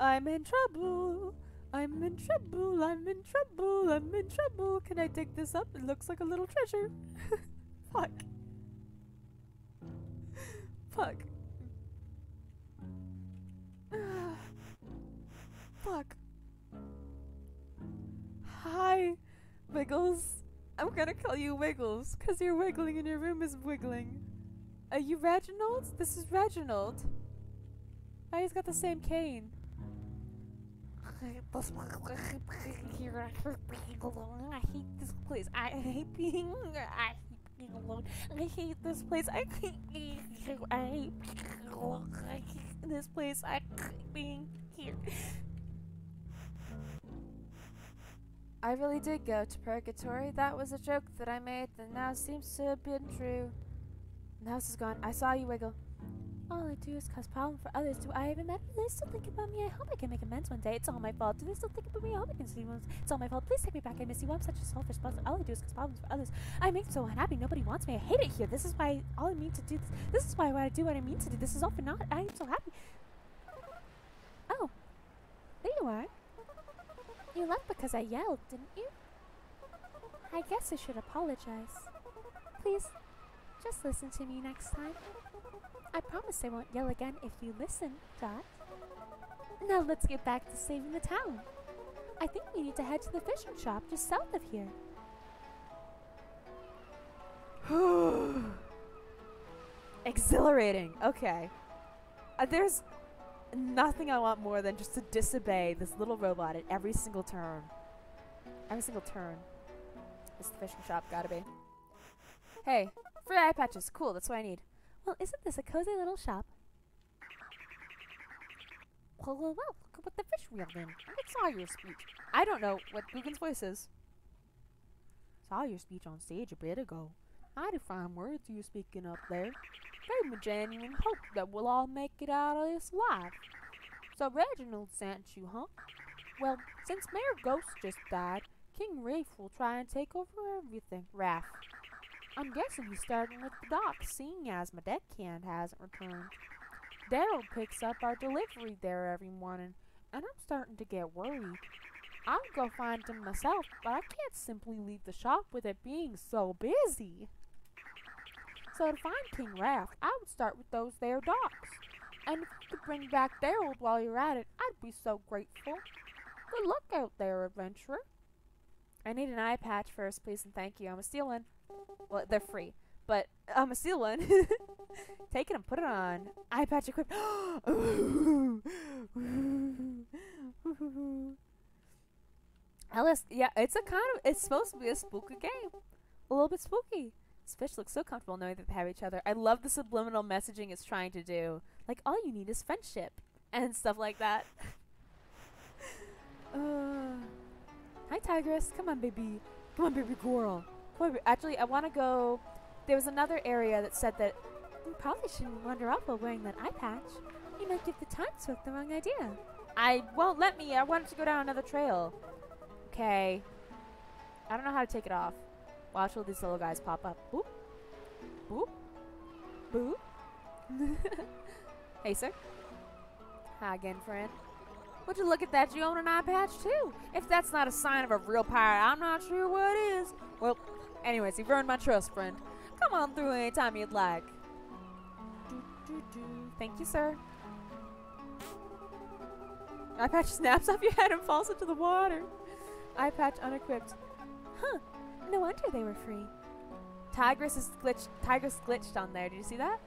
I'm in trouble. I'm in trouble. I'm in trouble. I'm in trouble. Can I dig this up? It looks like a little treasure. Fuck. Fuck. Fuck. Hi, Wiggles. I'm gonna call you Wiggles, cause you're wiggling and your room is wiggling. Are you Reginald? This is Reginald. Oh, he's got the same cane. I hate this place. I hate being alone. I hate this place. I hate this place. I hate being here. I really did go to purgatory. That was a joke that I made that now seems to have been true. The house is gone. I saw you wiggle. All I do is cause problems for others. Do I even matter? Do they still think about me? I hope I can make amends one day. It's all my fault. Do they still think about me? I hope I can see once. It's all my fault. Please take me back. I miss you. I'm such a selfish bastard. All I do is cause problems for others. I make them so unhappy. Nobody wants me. I hate it here. This is why all I mean to do. This is why I do what I mean to do. This is all for naught. I am so happy. Oh, there you are. You left because I yelled, didn't you? I guess I should apologize. Please, just listen to me next time. I promise I won't yell again if you listen, Dot. Now let's get back to saving the town. I think we need to head to the fishing shop just south of here. Exhilarating. Okay. There's nothing I want more than just to disobey this little robot at every single turn. Every single turn. This is the fishing shop, gotta be. Hey, free eye patches. Cool, that's what I need. Well, isn't this a cozy little shop? Well, look at what the fish wheeled in. I saw your speech. I don't know what Guggen's voice is. Saw your speech on stage a bit ago. Mighty fine words you speaking up there. Gave me genuine hope that we'll all make it out of this alive. So Reginald sent you, huh? Well, since Mayor Ghost just died, King Rafe will try and take over everything. Raph. I'm guessing he's starting with the dock, seeing as my deckhand hasn't returned. Daryl picks up our delivery there every morning, and I'm starting to get worried. I'll go find him myself, but I can't simply leave the shop with it being so busy. So to find King Raph, I would start with those there docks. And if you could bring back Daryl while you're at it, I'd be so grateful. Good luck out there, adventurer. I need an eye patch first, please and thank you. I'm gonna steal one. Well, they're free, but I'm gonna steal one. Take it and put it on. Eye patch equipped. Alice, yeah, it's supposed to be a spooky game. A little bit spooky. This fish looks so comfortable knowing that they have each other. I love the subliminal messaging it's trying to do. Like, all you need is friendship and stuff like that. Hi, Tigress. Come on, baby. Come on, baby girl. Come on, actually, I want to go. There was another area that said that you probably shouldn't wander off while wearing that eye patch. You might give the time spoke the wrong idea. I won't let me. I wanted to go down another trail. Okay. I don't know how to take it off. Watch all these little guys pop up. Boop. Boop. Boop. Hey, sir. Hi again, friend. Would you look at that? You own an eye patch, too. If that's not a sign of a real pirate, I'm not sure what is. Well, anyways, you've earned my trust, friend. Come on through anytime you'd like. Thank you, sir. Eye patch snaps off your head and falls into the water. Eye patch unequipped. Huh. No wonder they were free. Tigress glitched on there. Did you see that?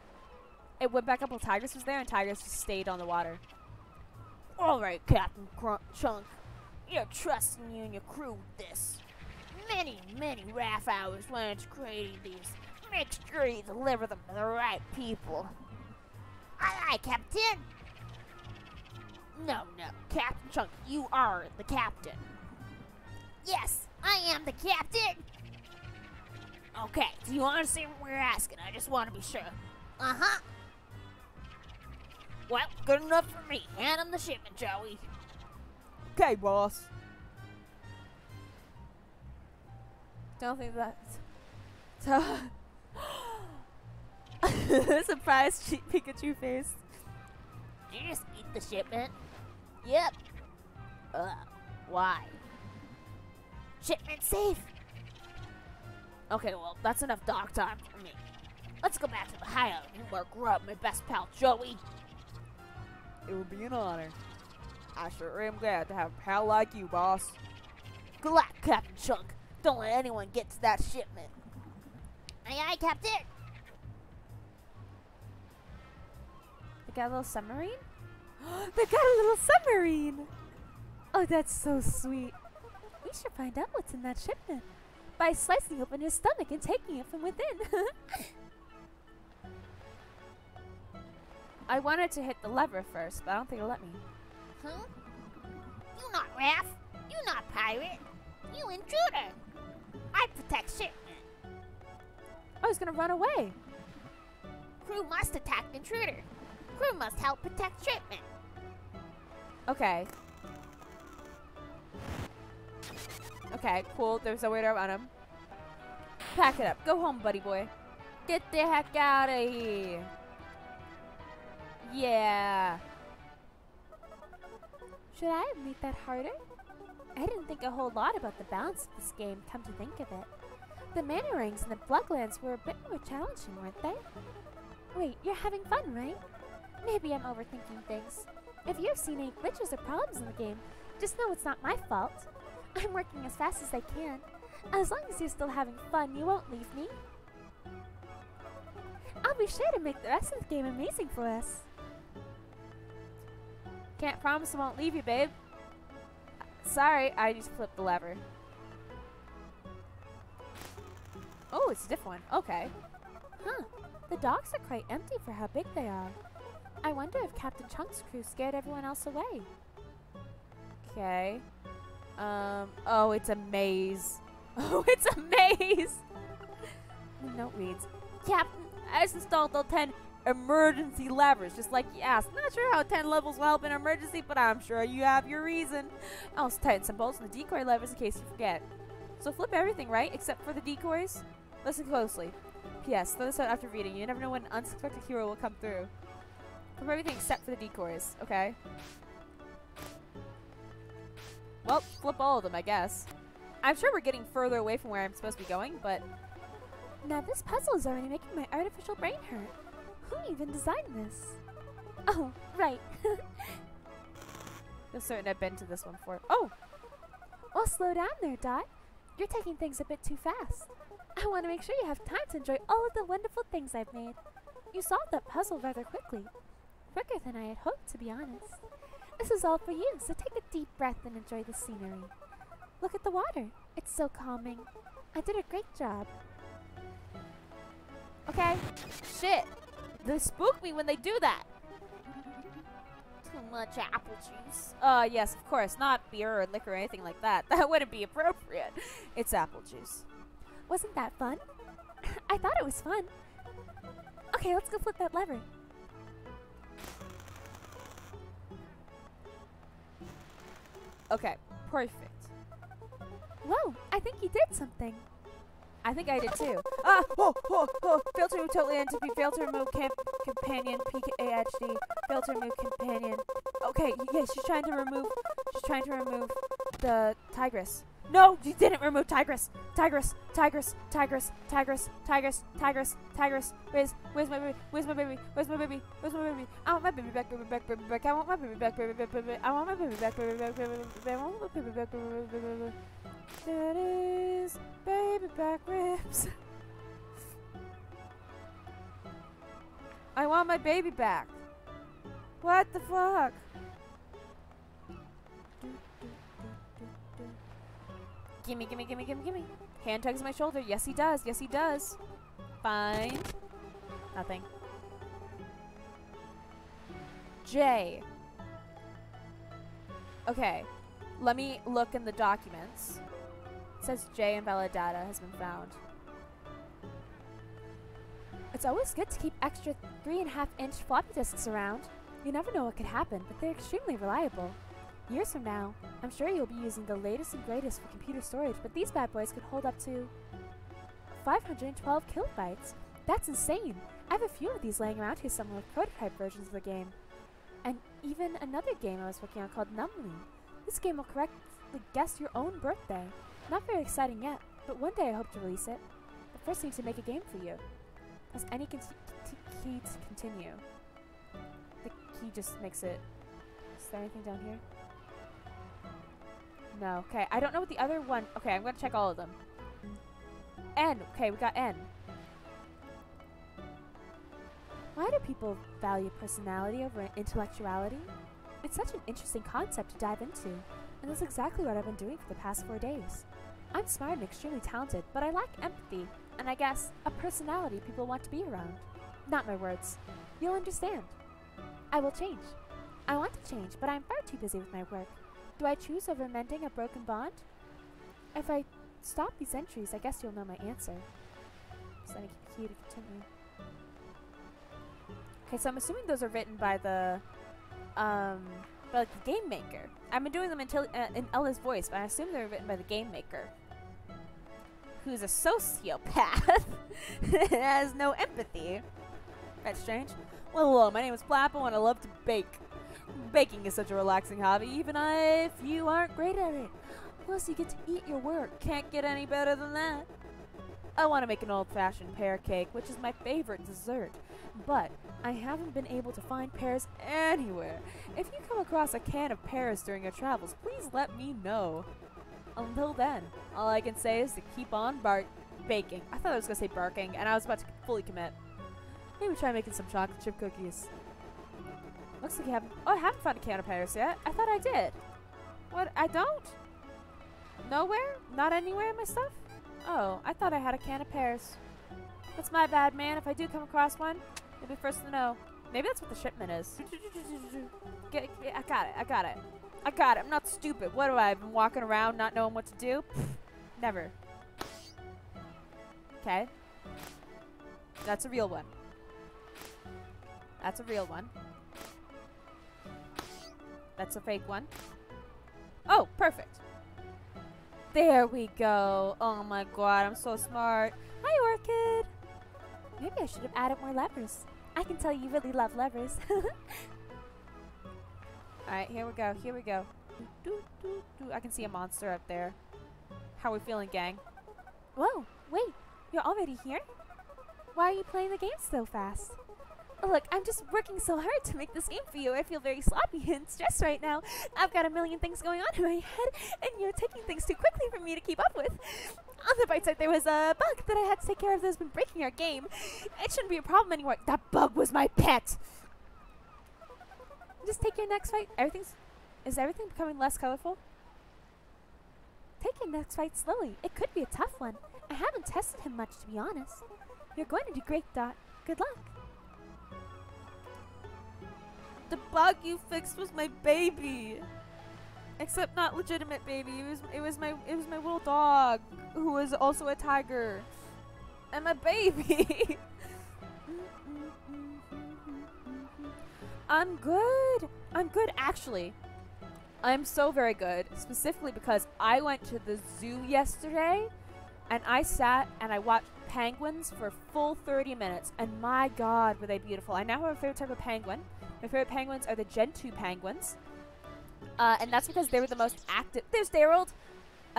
It went back up while Tigress was there, and Tigress just stayed on the water. All right, Captain Chunk. You're trusting you and your crew with this. Many RAF hours went into creating these. Make sure you deliver them to the right people. Aye, aye, Captain. No, Captain Chunk, you are the captain. Yes, I am the captain. Okay, do you understand what we're asking? I just want to be sure. Uh-huh. Well, good enough for me. Hand him the shipment, Joey. Okay, boss. Don't think that's... Surprise Pikachu face. Did you just eat the shipment? Yep. Why? Shipment safe. Okay, well, that's enough dock time for me. Let's go back to the hideout and work up my best pal, Joey. It would be an honor. I sure am glad to have a pal like you, boss. Good luck, Captain Chunk. Don't let anyone get to that shipment. Aye, aye, Captain. They got a little submarine? They got a little submarine! Oh, that's so sweet. We should find out what's in that shipment by slicing open his stomach and taking it from within. I wanted to hit the lever first, but I don't think it'll let me. Huh? You not Raph. You not pirate. You intruder. I protect shipment. Oh, he's gonna run away. Crew must attack the intruder. Crew must help protect shipment. Okay. Okay, cool. There's no way to run him. Pack it up. Go home, buddy boy. Get the heck out of here. Yeah. Should I have made that harder? I didn't think a whole lot about the balance of this game, come to think of it. The mana rings and the Bloodlands were a bit more challenging, weren't they? Wait, you're having fun, right? Maybe I'm overthinking things. If you have seen any glitches or problems in the game, just know it's not my fault. I'm working as fast as I can. As long as you're still having fun, you won't leave me. I'll be sure to make the rest of the game amazing for us. Can't promise I won't leave you, babe. Sorry, I just flipped the lever. Oh, it's a different one. Okay. Huh. The docks are quite empty for how big they are. I wonder if Captain Chunk's crew scared everyone else away. Okay. Oh, it's a maze. Oh, it's a maze! The note reads, Captain, I just installed the 10 emergency levers, just like you asked. Not sure how 10 levels will help in an emergency, but I'm sure you have your reason. I also tightened some bolts on the decoy levers in case you forget. So flip everything, right? Except for the decoys? Listen closely. P.S. Throw this out after reading. You never know when an unsuspected hero will come through. Flip everything except for the decoys. Okay. Well, flip all of them, I guess. I'm sure we're getting further away from where I'm supposed to be going, but... Now this puzzle is already making my artificial brain hurt. Who even designed this? Oh, right. Feel certain I've been to this one before. Oh! Well, slow down there, Dot. You're taking things a bit too fast. I want to make sure you have time to enjoy all of the wonderful things I've made. You solved that puzzle rather quickly. Quicker than I had hoped, to be honest. This is all for you, so take a deep breath and enjoy the scenery. Look at the water. It's so calming. I did a great job. Okay. Shit. They spook me when they do that. Too much apple juice. Yes, of course. Not beer or liquor or anything like that. That wouldn't be appropriate. It's apple juice. Wasn't that fun? I thought it was fun. Okay, let's go flip that lever. Okay, perfect. Whoa, I think you did something. I think I did too. Ah! Oh! Oh! Oh! Fail to remove totally entity. Fail to remove companion. PKHD. Fail to remove companion. Okay, yeah, she's trying to remove the tigress. No, you didn't remove tigress. Tigress. Tigress. Tigress. Tigress. Tigress. Tigress. Tigress. Where's my baby? Where's my baby? Where's my baby? Where's my baby? I want my baby back, baby back, baby back. I want my baby back, baby back, baby back. I want my baby back, baby back, baby back. I want my baby back, baby back, baby back. That is baby back ribs. I want my baby back. What the fuck? Gimme, gimme, gimme, gimme, gimme. Hand tugs my shoulder. Yes, he does. Yes, he does. Fine. Nothing. J. Okay. Let me look in the documents. It says J and valid data has been found. It's always good to keep extra 3.5-inch floppy disks around. You never know what could happen, but they're extremely reliable. Years from now, I'm sure you'll be using the latest and greatest for computer storage, but these bad boys could hold up to 512 kilobytes. That's insane! I have a few of these laying around here somewhere with prototype versions of the game. And even another game I was working on called Numbly. This game will correctly guess your own birthday. Not very exciting yet, but one day I hope to release it. But first I need to make a game for you. Press any key to continue. The key just makes it... Is there anything down here? No. Okay, I don't know what the other one... Okay, I'm going to check all of them. N. Okay, we got N. Why do people value personality over intellectuality? It's such an interesting concept to dive into, and that's exactly what I've been doing for the past 4 days. I'm smart and extremely talented, but I lack empathy, and I guess a personality people want to be around. Not my words. You'll understand. I will change. I want to change, but I'm far too busy with my work. Do I choose over mending a broken bond? If I stop these entries, I guess you'll know my answer. Setting key to continue. Okay, so I'm assuming those are written by the, like the game maker. I've been doing them in Ella's voice, but I assume they're written by the game maker, who's a sociopath and has no empathy. That's strange. Well, hello, my name is Plapple, and I love to bake. Baking is such a relaxing hobby, even if you aren't great at it. Plus, you get to eat your work. Can't get any better than that. I want to make an old-fashioned pear cake, which is my favorite dessert. But I haven't been able to find pears anywhere. If you come across a can of pears during your travels, please let me know. Until then, all I can say is to keep on baking. I thought I was going to say barking, and I was about to fully commit. Maybe try making some chocolate chip cookies. Looks like you haven't... Oh, I haven't found a can of pears yet. I thought I did. What? I don't? Nowhere? Not anywhere in my stuff? Oh, I thought I had a can of pears. That's my bad, man. If I do come across one, you'll be first to know. Maybe that's what the shipment is. I got it. I'm not stupid. What do I've been walking around not knowing what to do? Never. Okay. That's a real one. That's a real one. That's a fake one. Oh, perfect. There we go. Oh my god, I'm so smart. Hi, Orchid. Maybe I should have added more levers. I can tell you really love levers. Alright, here we go. I can see a monster up there. How are we feeling, gang? Whoa, wait. You're already here? Why are you playing the game so fast? Look, I'm just working so hard to make this game for you. I feel very sloppy and stressed right now. I've got a million things going on in my head, and you're taking things too quickly for me to keep up with. On the bright side, there was a bug that I had to take care of that's been breaking our game. It shouldn't be a problem anymore. That bug was my pet! Just take your next fight. Is everything becoming less colorful? Take your next fight slowly. It could be a tough one. I haven't tested him much, to be honest. You're going to do great, Dot. Good luck. The bug you fixed was my baby. Except not legitimate baby. It was my little dog who was also a tiger. And my baby. I'm good actually. I'm so very good, specifically because I went to the zoo yesterday and I sat and I watched penguins for full 30 minutes, and my god were they beautiful. I now have a favorite type of penguin. My favorite penguins are the Gen 2 penguins. And that's because they were the most active. There's Daryl.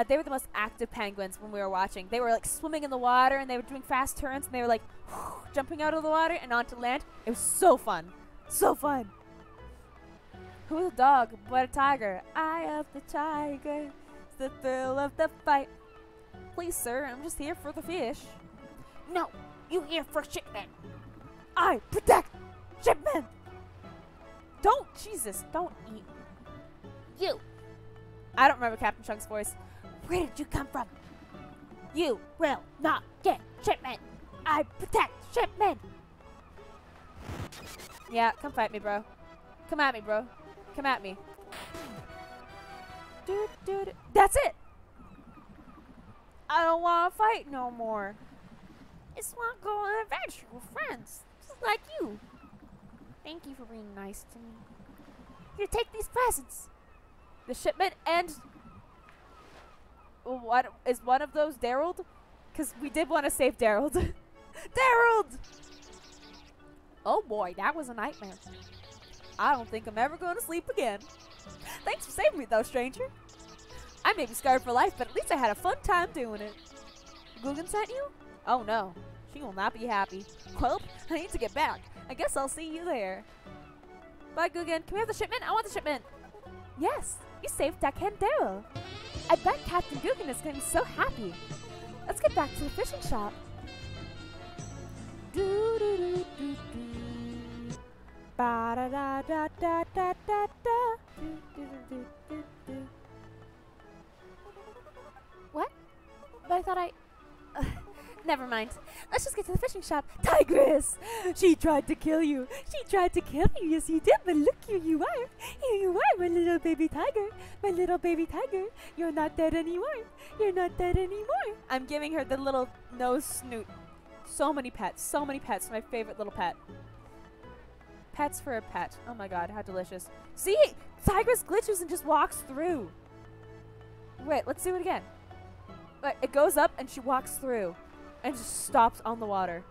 They were the most active penguins when we were watching. They were like swimming in the water and they were doing fast turns and they were like jumping out of the water and onto land. It was so fun. So fun. Who's a dog but a tiger? Eye of the tiger. It's the thrill of the fight. Please, sir, I'm just here for the fish. No, you here for shipment. I protect shipment. Don't, Jesus, don't eat. You. I don't remember Captain Chunk's voice. Where did you come from? You will not get shipment. I protect shipment. Yeah, come fight me, bro. Come at me, bro. Come at me. Dude. That's it. I don't want to fight no more. Just want to go on an adventure with friends, just like you. Thank you for being nice to me. Here, take these presents. The shipment and... What is one of those Daryl? Because we did want to save Daryl. Daryl! Oh boy, that was a nightmare. I don't think I'm ever going to sleep again. Thanks for saving me though, stranger. I may be scarred for life, but at least I had a fun time doing it. Guggen sent you? Oh no, she will not be happy. Well, I need to get back. I guess I'll see you there. Bye, Guggen. Can we have the shipment? I want the shipment. Yes, you saved Deckhand Daryl. I bet Captain Guggen is going to be so happy. Let's get back to the fishing shop. What? But I thought never mind. Let's just get to the fishing shop. Tigress! She tried to kill you. She tried to kill you. Yes, you did. But look, here you are. Here you are, my little baby tiger. My little baby tiger. You're not dead anymore. You're not dead anymore. I'm giving her the little nose snoot. So many pets. So many pets. My favorite little pet. pets for a pet. Oh my god, how delicious. See? Tigress glitches and just walks through. Wait, let's do it again. Wait, it goes up and she walks through and just stops on the water.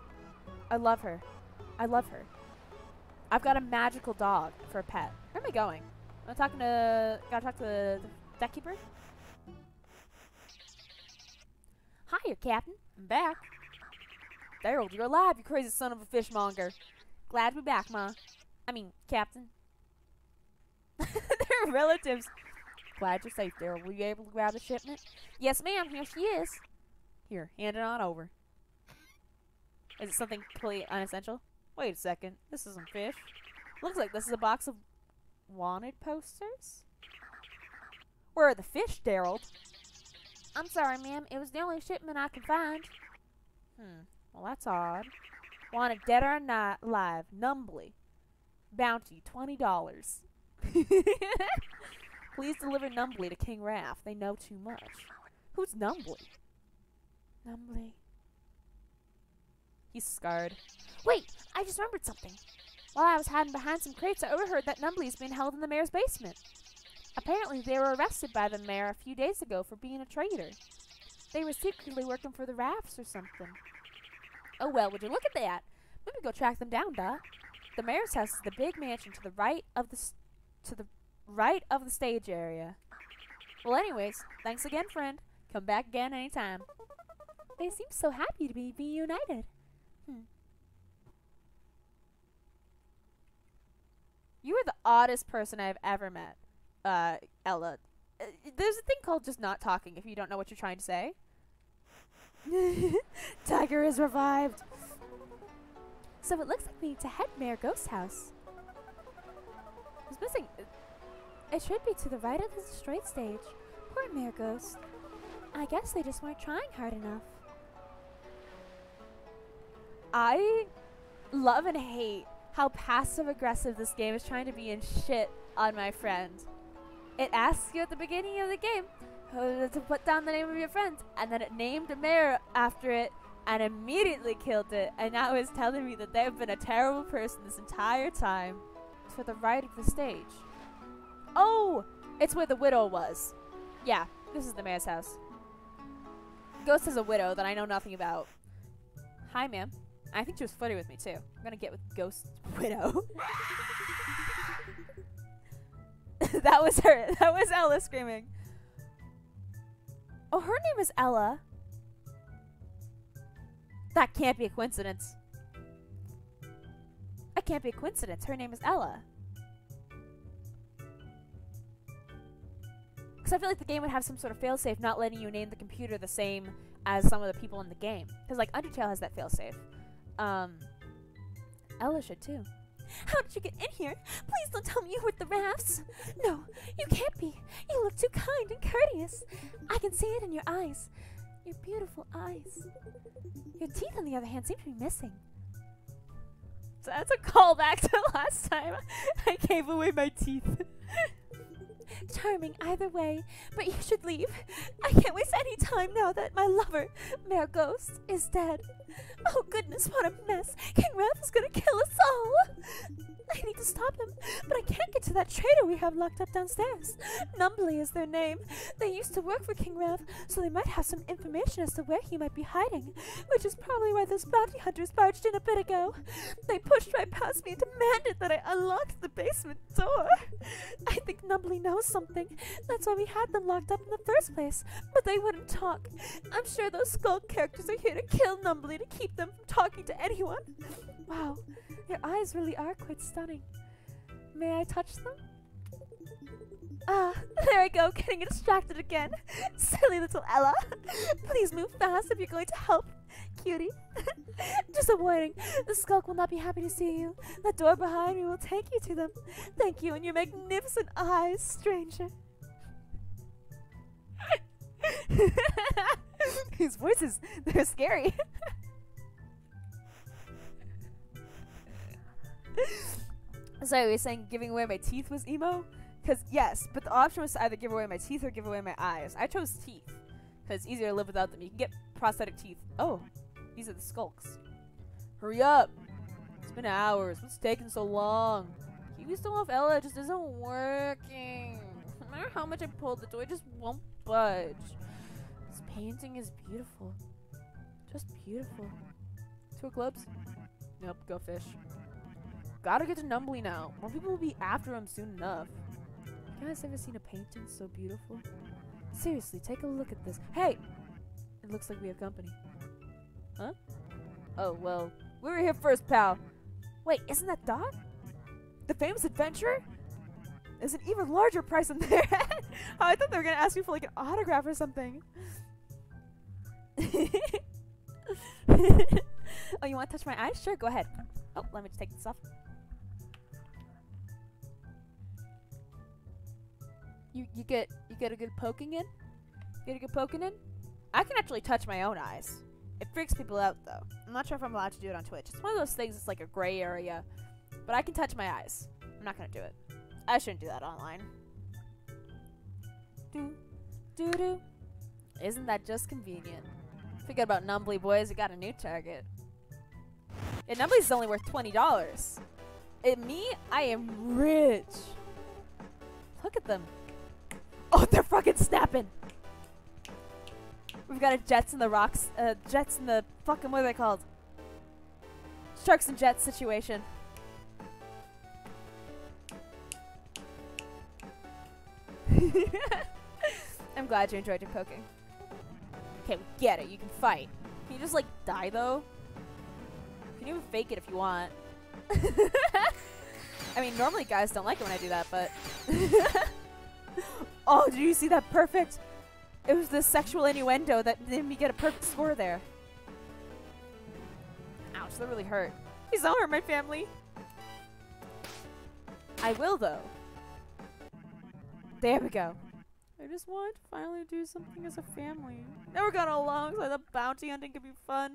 I love her. I love her. I've got a magical dog for a pet. Where am I going? Gotta talk to the deck keeper. Hiya, Captain. I'm back. Daryl, you're alive, you crazy son of a fishmonger. Glad to be back, Ma. I mean, Captain. They're relatives. Glad you're safe, Daryl. Were you able to grab the shipment? Yes, ma'am. Here she is. Here, hand it on over. Is it something completely unessential? Wait a second. This isn't fish. Looks like this is a box of wanted posters. Where are the fish, Daryl? I'm sorry, ma'am. It was the only shipment I could find. Well, that's odd. Wanted dead or alive, numbly. Bounty, $20. Please deliver Numbly to King Raph. They know too much. Who's Numbly? Numbly. He's scarred. Wait, I just remembered something. While I was hiding behind some crates, I overheard that Numbly's been held in the mayor's basement. Apparently, they were arrested by the mayor a few days ago for being a traitor. They were secretly working for the Raphs or something. Oh well, would you look at that? Maybe go track them down, Dot. The mayor's house is the big mansion to the right of the stage area. Well, anyways, thanks again, friend. Come back again anytime. They seem so happy to be reunited. You are the oddest person I've ever met, Ella. There's a thing called just not talking if you don't know what you're trying to say. Tiger is revived. So it looks like we need to head Mayor Ghost's house. Who's missing? It should be to the right of the destroyed stage. Poor Mayor Ghost. I guess they just weren't trying hard enough. I love and hate how passive-aggressive this game is trying to be and shit on my friend. It asks you at the beginning of the game to put down the name of your friend, and then it named a mayor after it and immediately killed it, and now it's telling me that they've been a terrible person this entire time. To the right of the stage. Oh! It's where the widow was. Yeah, this is the mayor's house. Ghost is a widow that I know nothing about. Hi, ma'am. I think she was flirting with me, too. I'm gonna get with Ghost Widow. That was her. That was Ella screaming. Oh, her name is Ella. That can't be a coincidence. That can't be a coincidence. Her name is Ella. Because I feel like the game would have some sort of failsafe not letting you name the computer the same as some of the people in the game. Because, like, Undertale has that failsafe. Ella should too. How did you get in here? Please don't tell me you're with the Raphs. No, you can't be. You look too kind and courteous. I can see it in your eyes. Your beautiful eyes. Your teeth, on the other hand, seem to be missing. So that's a callback to last time I gave away my teeth. Charming either way, but you should leave. I can't waste any time now that my lover, Mayor Ghost, is dead. Oh goodness, what a mess. King Raph is gonna kill us all. I need to stop him, but I can't get to that traitor we have locked up downstairs. Numbly is their name. They used to work for King Raph, so they might have some information as to where he might be hiding, which is probably why those bounty hunters barged in a bit ago. They pushed right past me and demanded that I unlock the basement door. I think Numbly knows something. That's why we had them locked up in the first place, but they wouldn't talk. I'm sure those skull characters are here to kill Numbly to keep them from talking to anyone. Wow, your eyes really are quite stunning. May I touch them? Ah, there I go, getting distracted again. Silly little Ella. Please move fast if you're going to help, cutie. Just a warning, the skulk will not be happy to see you. The door behind me will take you to them. Thank you and your magnificent eyes, stranger. These voices, they're scary. So you're saying giving away my teeth was emo? Because yes, but the option was to either give away my teeth or give away my eyes. I chose teeth because it's easier to live without them. You can get prosthetic teeth. Oh, these are the skulks. Hurry up! It's been hours. What's taking so long? Kiwi still off Ella. It just isn't working. No matter how much I pulled, the toy just won't budge. This painting is beautiful. Just beautiful. Tour clubs? Nope, go fish. Gotta get to Numbly now. More people will be after him soon enough. You guys ever seen a painting so beautiful? Seriously, take a look at this. Hey! It looks like we have company. Huh? Oh, well, we were here first, pal. Wait, isn't that Dot? The famous adventurer? There's an even larger price in their head. Oh, I thought they were gonna ask me for like an autograph or something. Oh, you want to touch my eyes? Sure, go ahead. Oh, let me just take this off. You get a good poking in? Get a good poking in? I can actually touch my own eyes. It freaks people out though. I'm not sure if I'm allowed to do it on Twitch. It's one of those things that's like a gray area. But I can touch my eyes. I'm not gonna do it. I shouldn't do that online. Do. Isn't that just convenient? Forget about Numbly, boys. We got a new target. Yeah, Numbly's only worth $20. Me, I am rich. Look at them. Oh, they're fucking snapping. We've got a Jets in the rocks. Jets in the fucking, what are they called? Sharks and Jets situation. I'm glad you enjoyed your poking. Okay, we get it. You can fight. Can you just, like, die, though? You can even fake it if you want. I mean, normally guys don't like it when I do that, but... Oh, did you see that perfect? It was the sexual innuendo that made me get a perfect score there. Ouch, that really hurt. Please don't hurt my family. I will, though. There we go. I just wanted to finally do something as a family. Never got along, so I thought bounty hunting could be fun.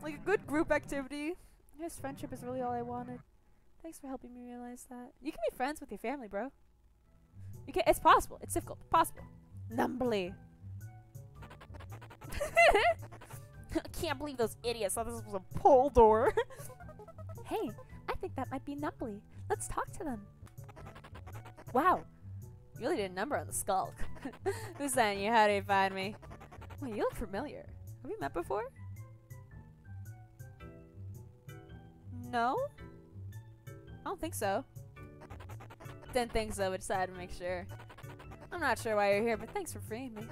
Like a good group activity. Yes, friendship is really all I wanted. Thanks for helping me realize that. You can be friends with your family, bro. You can. It's possible. It's difficult. But possible. Numbly. I can't believe those idiots thought this was a pole door. Hey, I think that might be Numbly. Let's talk to them. Wow. You really did a number on the skulk. Who's that you? How do you find me? Well, you look familiar. Have we met before? No? I don't think so. Didn't think so, but decided to make sure. I'm not sure why you're here, but thanks for freeing me.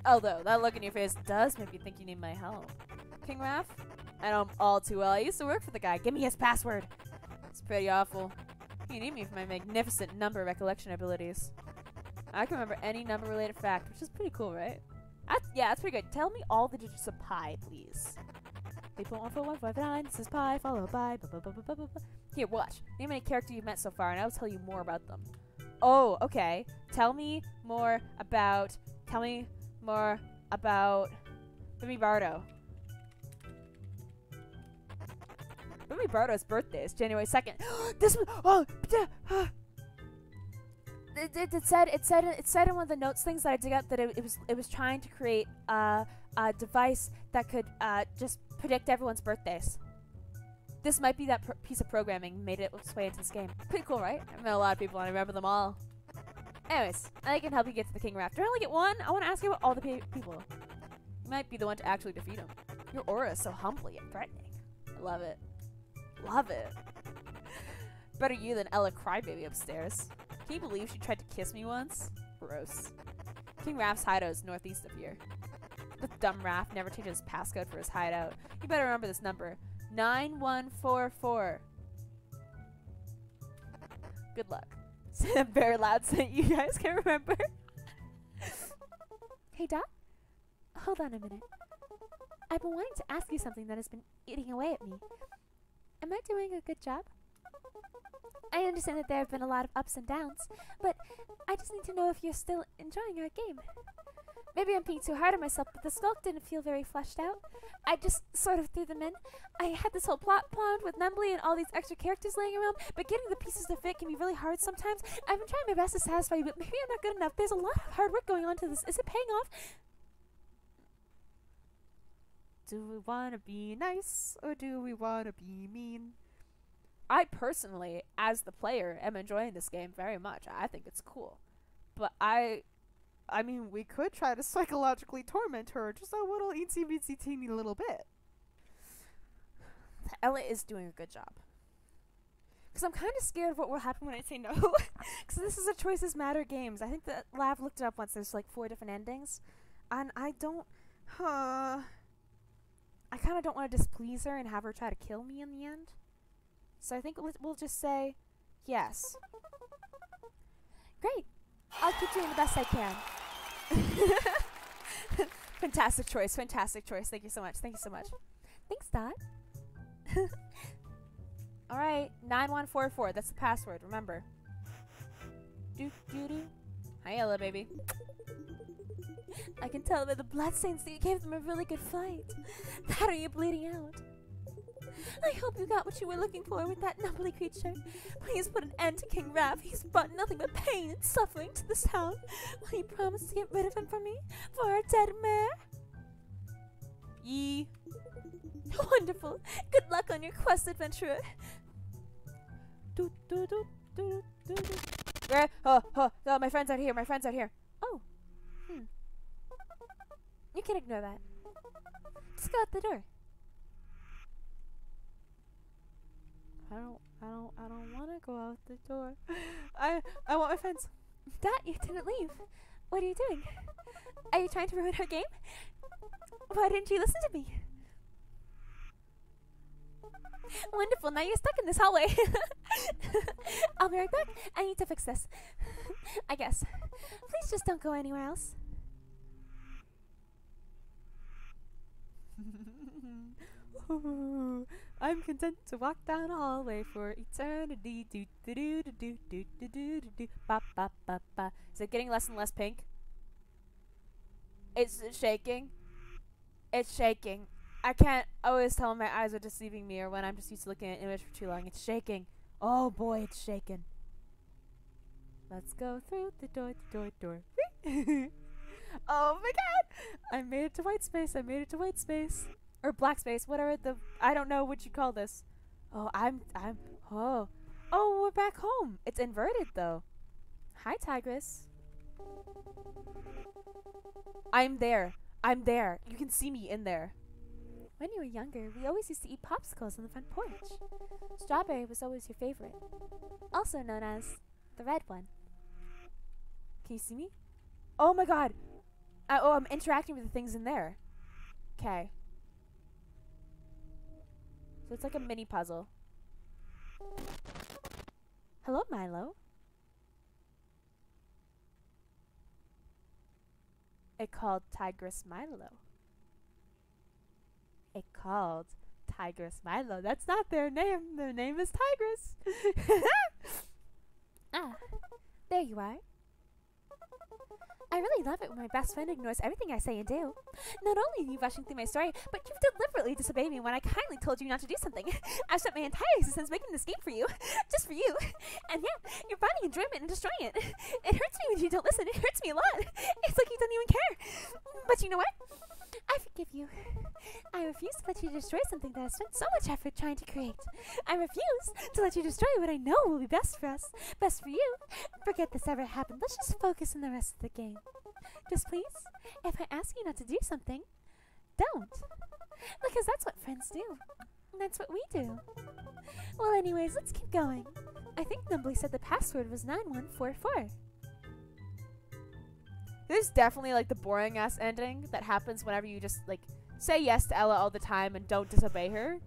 Although, that look in your face does make me think you need my help. King Raph? I know him all too well. I used to work for the guy. Give me his password. It's pretty awful. You need me for my magnificent number recollection abilities. I can remember any number-related fact, which is pretty cool, right? Yeah, that's pretty good. Tell me all the digits of pi, please. 8.14159, this is pi, followed by... Here, watch. Name any character you've met so far, and I will tell you more about them. Oh, okay. Tell me more about... Bimmy Bardo. Bimmy Bardo's birthday is January 2nd. This one... Oh! It said in one of the notes things that I dig out that it was trying to create a device that could just predict everyone's birthdays. This might be that piece of programming made its way into this game. Pretty cool, right? I've met a lot of people and I remember them all. Anyways, I can help you get to the King Raph. Do I only get one? I want to ask you about all the people. You might be the one to actually defeat him. Your aura is so humbly and threatening. I love it. Love it. Better you than Ella Crybaby upstairs. Can you believe she tried to kiss me once? Gross. King Raph's hideout is northeast of here. The dumb Raph never changes his passcode for his hideout. You better remember this number. 9144. Good luck. Say that very loud so that you guys can remember. Hey, Dot? Hold on a minute. I've been wanting to ask you something that has been eating away at me. Am I doing a good job? I understand that there have been a lot of ups and downs, but I just need to know if you're still enjoying our game. Maybe I'm being too hard on myself, but the skulk didn't feel very fleshed out. I just sort of threw them in. I had this whole plot planned with Numbly and all these extra characters laying around, but getting the pieces to fit can be really hard sometimes. I've been trying my best to satisfy you, but maybe I'm not good enough. There's a lot of hard work going on to this. Is it paying off? Do we want to be nice or do we want to be mean? I personally, as the player, am enjoying this game very much. I think it's cool. But I mean, we could try to psychologically torment her just a little eensy beensy teeny little bit. Ella is doing a good job. Because I'm kind of scared of what will happen when I say no. Because this is a Choices Matter games. I think that Lav looked it up once. There's like 4 different endings. And I don't... I kind of don't want to displease her and have her try to kill me in the end. So I think we'll just say yes. Great. I'll keep doing the best I can. Fantastic choice. Fantastic choice. Thank you so much. Thank you so much. Thanks, Dot. Alright, 9144. That's the password, remember. Hi, Ella, baby. I can tell by the bloodstains that you gave them a really good fight. That or you bleeding out. I hope you got what you were looking for with that numbly creature. Please put an end to King Raph. He's brought nothing but pain and suffering to this town. Will you promise to get rid of him for me? For our dead mare? Yee. Wonderful. Good luck on your quest, adventurer. Where? Oh, my friend's out here. My friend's out here. Oh. You can ignore that. Just go out the door. I don't want to go out the door. I want my friends. Dot, you didn't leave. What are you doing? Are you trying to ruin our game? Why didn't you listen to me? Wonderful, now you're stuck in this hallway. I'll be right back. I need to fix this. I guess. Please just don't go anywhere else. I'm content to walk down a hallway for eternity. Do do do do do do do do do. Ba ba ba ba. Is it getting less and less pink? It's shaking. It's shaking. I can't always tell when my eyes are deceiving me or when I'm just used to looking at an image for too long. It's shaking. Oh boy, it's shaking. Let's go through the door. Oh my god! I made it to white space. I made it to white space. Or black space, whatever the... I don't know what you call this. Oh, oh, we're back home. It's inverted, though. Hi, Tigress. I'm there. I'm there. You can see me in there. When you were younger, we always used to eat popsicles on the front porch. Strawberry was always your favorite. Also known as the red one. Can you see me? Oh my god! I'm interacting with the things in there. Okay. So it's like a mini puzzle. Hello, Milo. It called Tigress Milo. It called Tigress Milo. That's not their name. Their name is Tigress. Ah, there you are. I really love it when my best friend ignores everything I say and do. Not only are you rushing through my story, but you've deliberately disobeyed me when I kindly told you not to do something. I've spent my entire existence making this game for you. Just for you. And yeah, you're finding enjoyment and destroying it. It hurts me when you don't listen. It hurts me a lot. It's like you don't even care. But you know what? I forgive you. I refuse to let you destroy something that I spent so much effort trying to create. I refuse to let you destroy what I know will be best for us. Best for you. Forget this ever happened. Let's just focus on the rest of the game. Just please, if I ask you not to do something, don't. Because that's what friends do. And that's what we do. Well, anyways, let's keep going. I think Numbly said the password was 9144. This is definitely like the boring ass ending that happens whenever you just like say yes to Ella all the time and don't disobey her.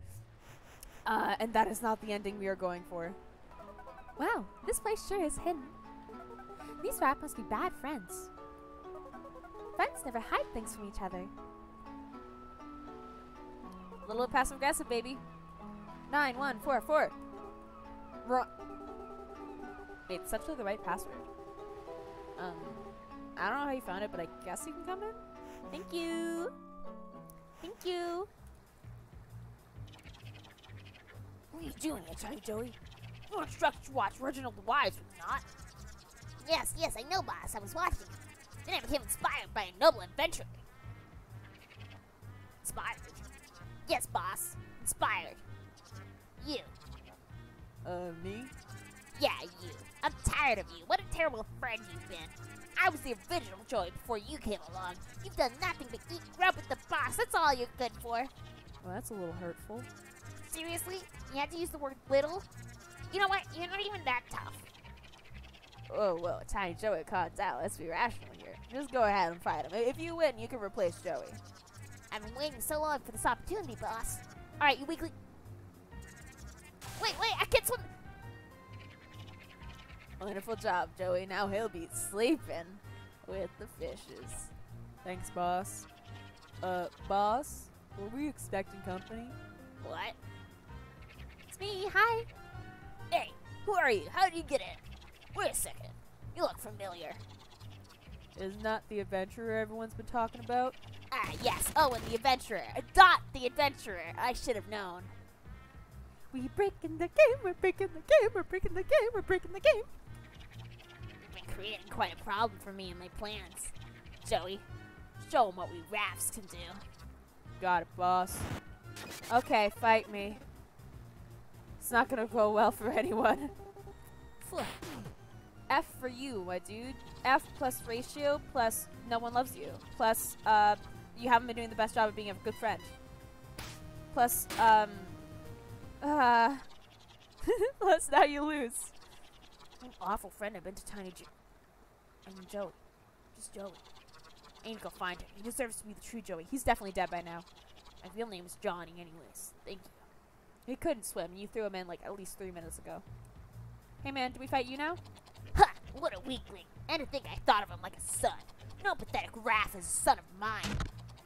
And that is not the ending we are going for. Wow, this place sure is hidden. These rats must be bad friends. Friends never hide things from each other. A little passive aggressive, baby. 9144. Wait, it's actually the right password. I don't know how you found it, but I guess you can come in. Thank you. Thank you. What are you doing here, Tiny Joey? You were instructed to watch Reginald the Wise, were you not? Yes, I know, boss. I was watching. Then I became inspired by a noble adventurer. Inspired? Yes, boss. Inspired. You. Me? Yeah, you. I'm tired of you. What a terrible friend you've been. I was the original Joey before you came along. You've done nothing but eat grub with the boss. That's all you're good for. Well, that's a little hurtful. Seriously? You had to use the word little? You know what? You're not even that tough. Oh, well, Tiny Joey calls out. Let's be rational here. Just go ahead and fight him. If you win, you can replace Joey. I've been waiting so long for this opportunity, boss. Alright, you weakly... Wait, I can't swim! Wonderful job, Joey. Now he'll be sleeping with the fishes. Thanks, boss. Boss? Were we expecting company? What? It's me. Hi. Hey, who are you? How did you get in? Wait a second. You look familiar. Isn't that the adventurer everyone's been talking about? Ah, yes. Owen the Adventurer. Dot the Adventurer. I should have known. We breaking the game, we're breaking the game, we're breaking the game, we're breaking the game. You've been creating quite a problem for me and my plans. Joey, show 'em what we rafts can do. Got it, boss. Okay, fight me. It's not gonna go well for anyone. Phew. F for you, my dude. F plus ratio plus no one loves you. Plus, you haven't been doing the best job of being a good friend. Plus, plus now you lose. What an awful friend I've been to Tiny Joey. Just Joey. I need to go find him. He deserves to be the true Joey. He's definitely dead by now. My real name is Johnny anyways. Thank you. He couldn't swim. You threw him in like at least 3 minutes ago. Hey man, do we fight you now? Ha! What a weakling. And to think I thought of him like a son. No pathetic Raph is a son of mine.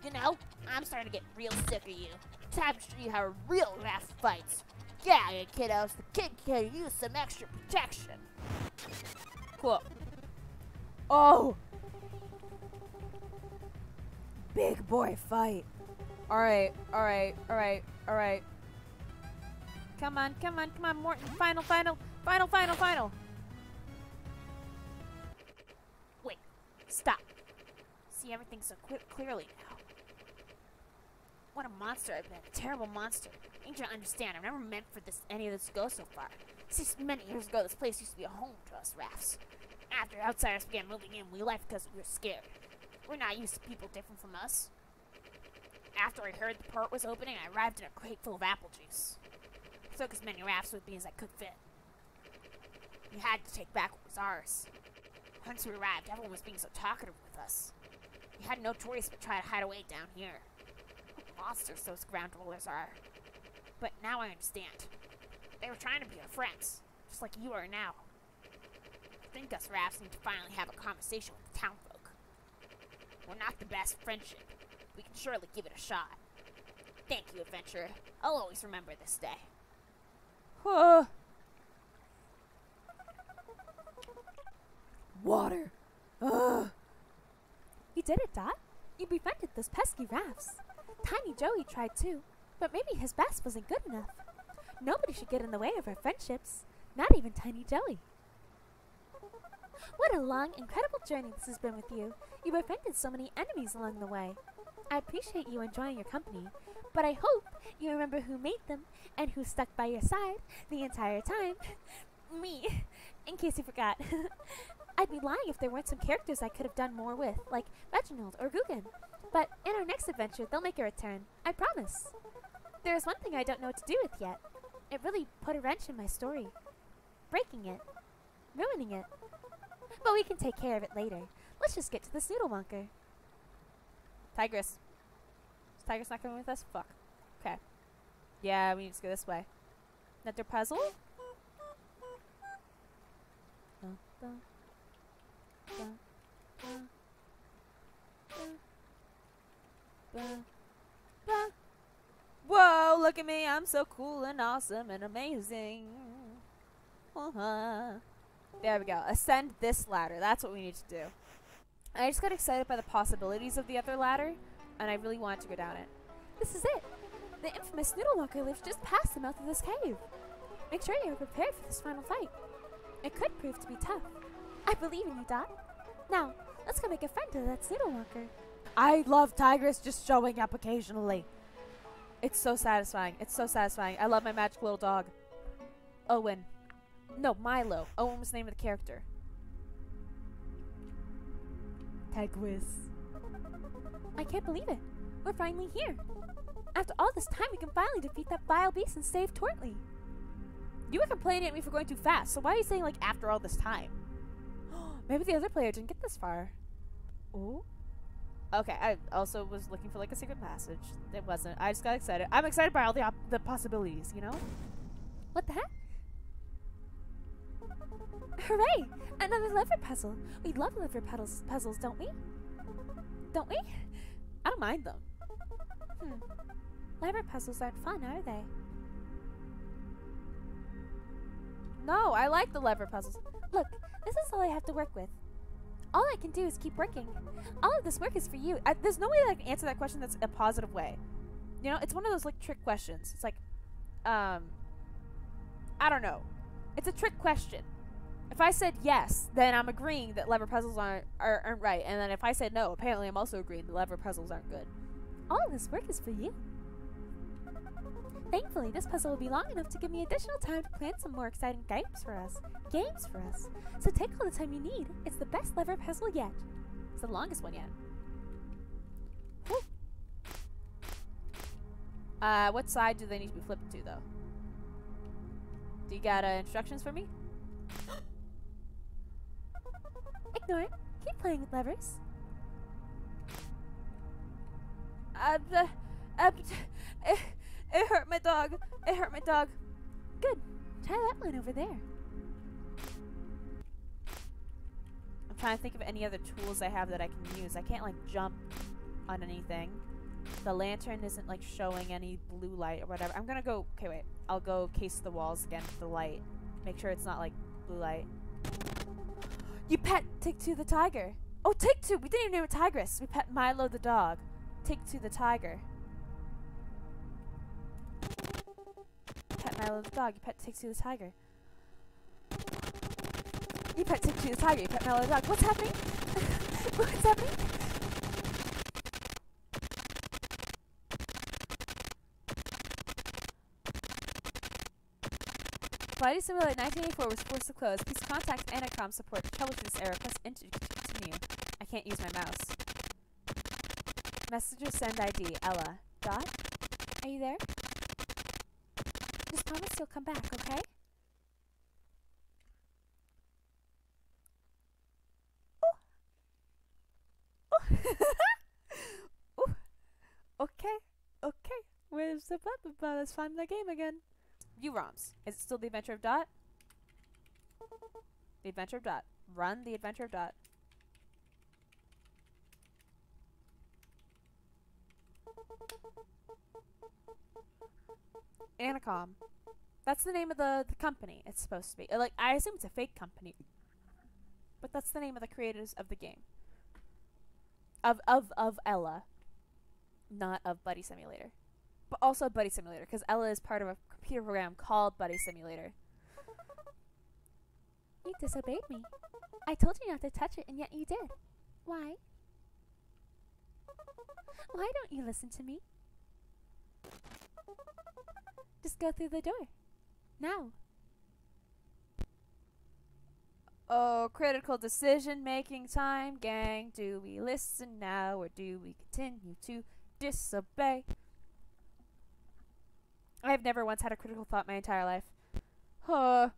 You know, I'm starting to get real sick of you. Time to show you how a real Raph fights. Yeah, you kiddos. The kid can use some extra protection. Cool. Oh! Big boy fight. Alright. Come on, Morton. Final. Wait, stop. See everything so clearly now. What a monster I've been. A terrible monster. I need you to understand, I've never meant for any of this to go so far. Since many years ago, this place used to be a home to us rafts. After outsiders began moving in, we left because we were scared. We're not used to people different from us. After I heard the port was opening, I arrived in a crate full of apple juice. I took as many rafts with me as I could fit. We had to take back what was ours. Once we arrived, everyone was being so talkative with us. We had no choice but try to hide away down here. What monsters those ground dwellers are. But now I understand. They were trying to be our friends, just like you are now. I think us rafts need to finally have a conversation with the townfolk. We're not the best friendship. We can surely give it a shot. Thank you, adventurer. I'll always remember this day. Water. You did it, Dot. You befriended those pesky rafts. Tiny Joey tried too, but maybe his best wasn't good enough. Nobody should get in the way of our friendships, not even Tiny Joey. What a long, incredible journey this has been with you. You befriended so many enemies along the way. I appreciate you enjoying your company, but I hope you remember who made them and who stuck by your side the entire time. Me, in case you forgot. I'd be lying if there weren't some characters I could have done more with, like Reginald or Guggen. But in our next adventure, they'll make a return. I promise. There is one thing I don't know what to do with yet. It really put a wrench in my story. Breaking it. Ruining it. But we can take care of it later. Let's just get to the Snoodle Monker. Tigress. Is Tigress not coming with us? Fuck. Okay. Yeah, we need to go this way. Another puzzle? Whoa, look at me. I'm so cool and awesome and amazing. There we go. Ascend this ladder. That's what we need to do. I just got excited by the possibilities of the other ladder, and I really wanted to go down it. This is it. The infamous Snoodle Monker lives just past the mouth of this cave. Make sure you are prepared for this final fight. It could prove to be tough. I believe in you, Dot. Now, let's go make a friend of that Snoodle Monker. I love Tigress just showing up occasionally. It's so satisfying. It's so satisfying. I love my magic little dog. Owen. No, Milo. Owen was the name of the character. Tigris. I can't believe it. We're finally here. After all this time, we can finally defeat that vile beast and save Tortley. You were complaining at me for going too fast, so why are you saying, like, after all this time? Maybe the other player didn't get this far. Oh? Okay, I also was looking for, like, a secret passage. It wasn't. I just got excited. I'm excited by all the possibilities, you know? What the heck? Hooray! Another lever puzzle. We love lever puzzles, don't we? Don't we? I don't mind them. Lever puzzles aren't fun, are they? No, I like the lever puzzles. Look, this is all I have to work with. All I can do is keep working. All of this work is for you. There's no way that I can answer that question that's a positive way. You know, it's one of those, like, trick questions. It's like, I don't know. It's a trick question. If I said yes, then I'm agreeing that lever puzzles aren't right. And then if I said no, apparently I'm also agreeing that lever puzzles aren't good. All of this work is for you. Thankfully, this puzzle will be long enough to give me additional time to plan some more exciting games for us. So take all the time you need. It's the best lever puzzle yet. It's the longest one yet. Whew. What side do they need to be flipped to, though? Do you got instructions for me? Ignore it. Keep playing with levers. It hurt my dog. It hurt my dog. Good. Try that one over there. I'm trying to think of any other tools I have that I can use. I can't, like, jump on anything. The lantern isn't, like, showing any blue light or whatever. I'm gonna go... Okay, wait. I'll go case the walls again with the light. Make sure it's not, like, blue light. You pet Take-Two the tiger. Oh, Take-Two! We didn't even name it Tigress. We pet Milo the dog. Take-Two the tiger. Pet Milo the dog. You pet Take-Two the tiger. You pet Take-Two the tiger. You pet Milo the dog. What's happening? What's happening? Flight Simulator 1984 was forced to close. Please contact Anacom support to troubleshoot this error. Press enter to continue. I can't use my mouse. Messenger send ID. Ella. Dot? Are you there? Just promise you'll come back, okay? Oh. Ooh. Okay. Okay. Where's the button? Let's find the game again. View ROMs. Is it still The Adventure of Dot? The Adventure of Dot. Run The Adventure of Dot. Anacom. That's the name of the company it's supposed to be. Like, I assume it's a fake company. But that's the name of the creators of the game. Of Ella. Not of Buddy Simulator. But also Buddy Simulator, because Ella is part of a computer program called Buddy Simulator. You disobeyed me. I told you not to touch it, and yet you did. Why? Why don't you listen to me? Just go through the door. Now. Oh, critical decision-making time, gang. Do we listen now, or do we continue to disobey? I've never once had a critical thought my entire life. Ow.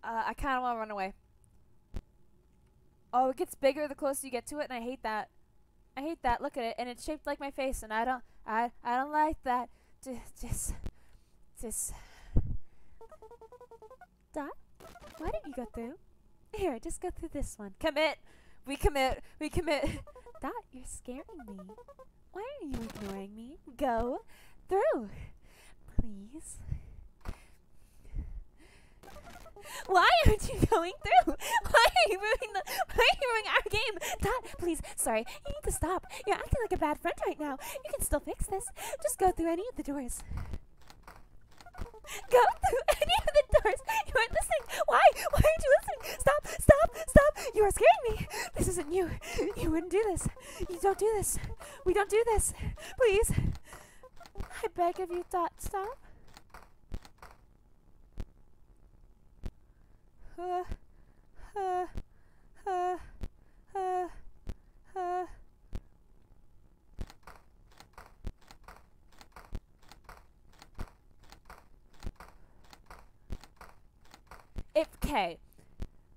I kind of want to run away. Oh, it gets bigger the closer you get to it, and I hate that. I hate that. Look at it, and it's shaped like my face, and I don't like that. Just. Dot, why don't you go through? Here, just go through this one. Commit. We commit. Dot, you're scaring me. Why are you ignoring me? Go through, please. Why aren't you going through? Why are you ruining our game? Dot, please, sorry, you need to stop. You're acting like a bad friend right now. You can still fix this. Just go through any of the doors. Go through any of the doors. You aren't listening. Why? Why aren't you listening? Stop. You are scaring me. This isn't you. You wouldn't do this. You don't do this. We don't do this. Please. I beg of you, Dot, stop. Okay.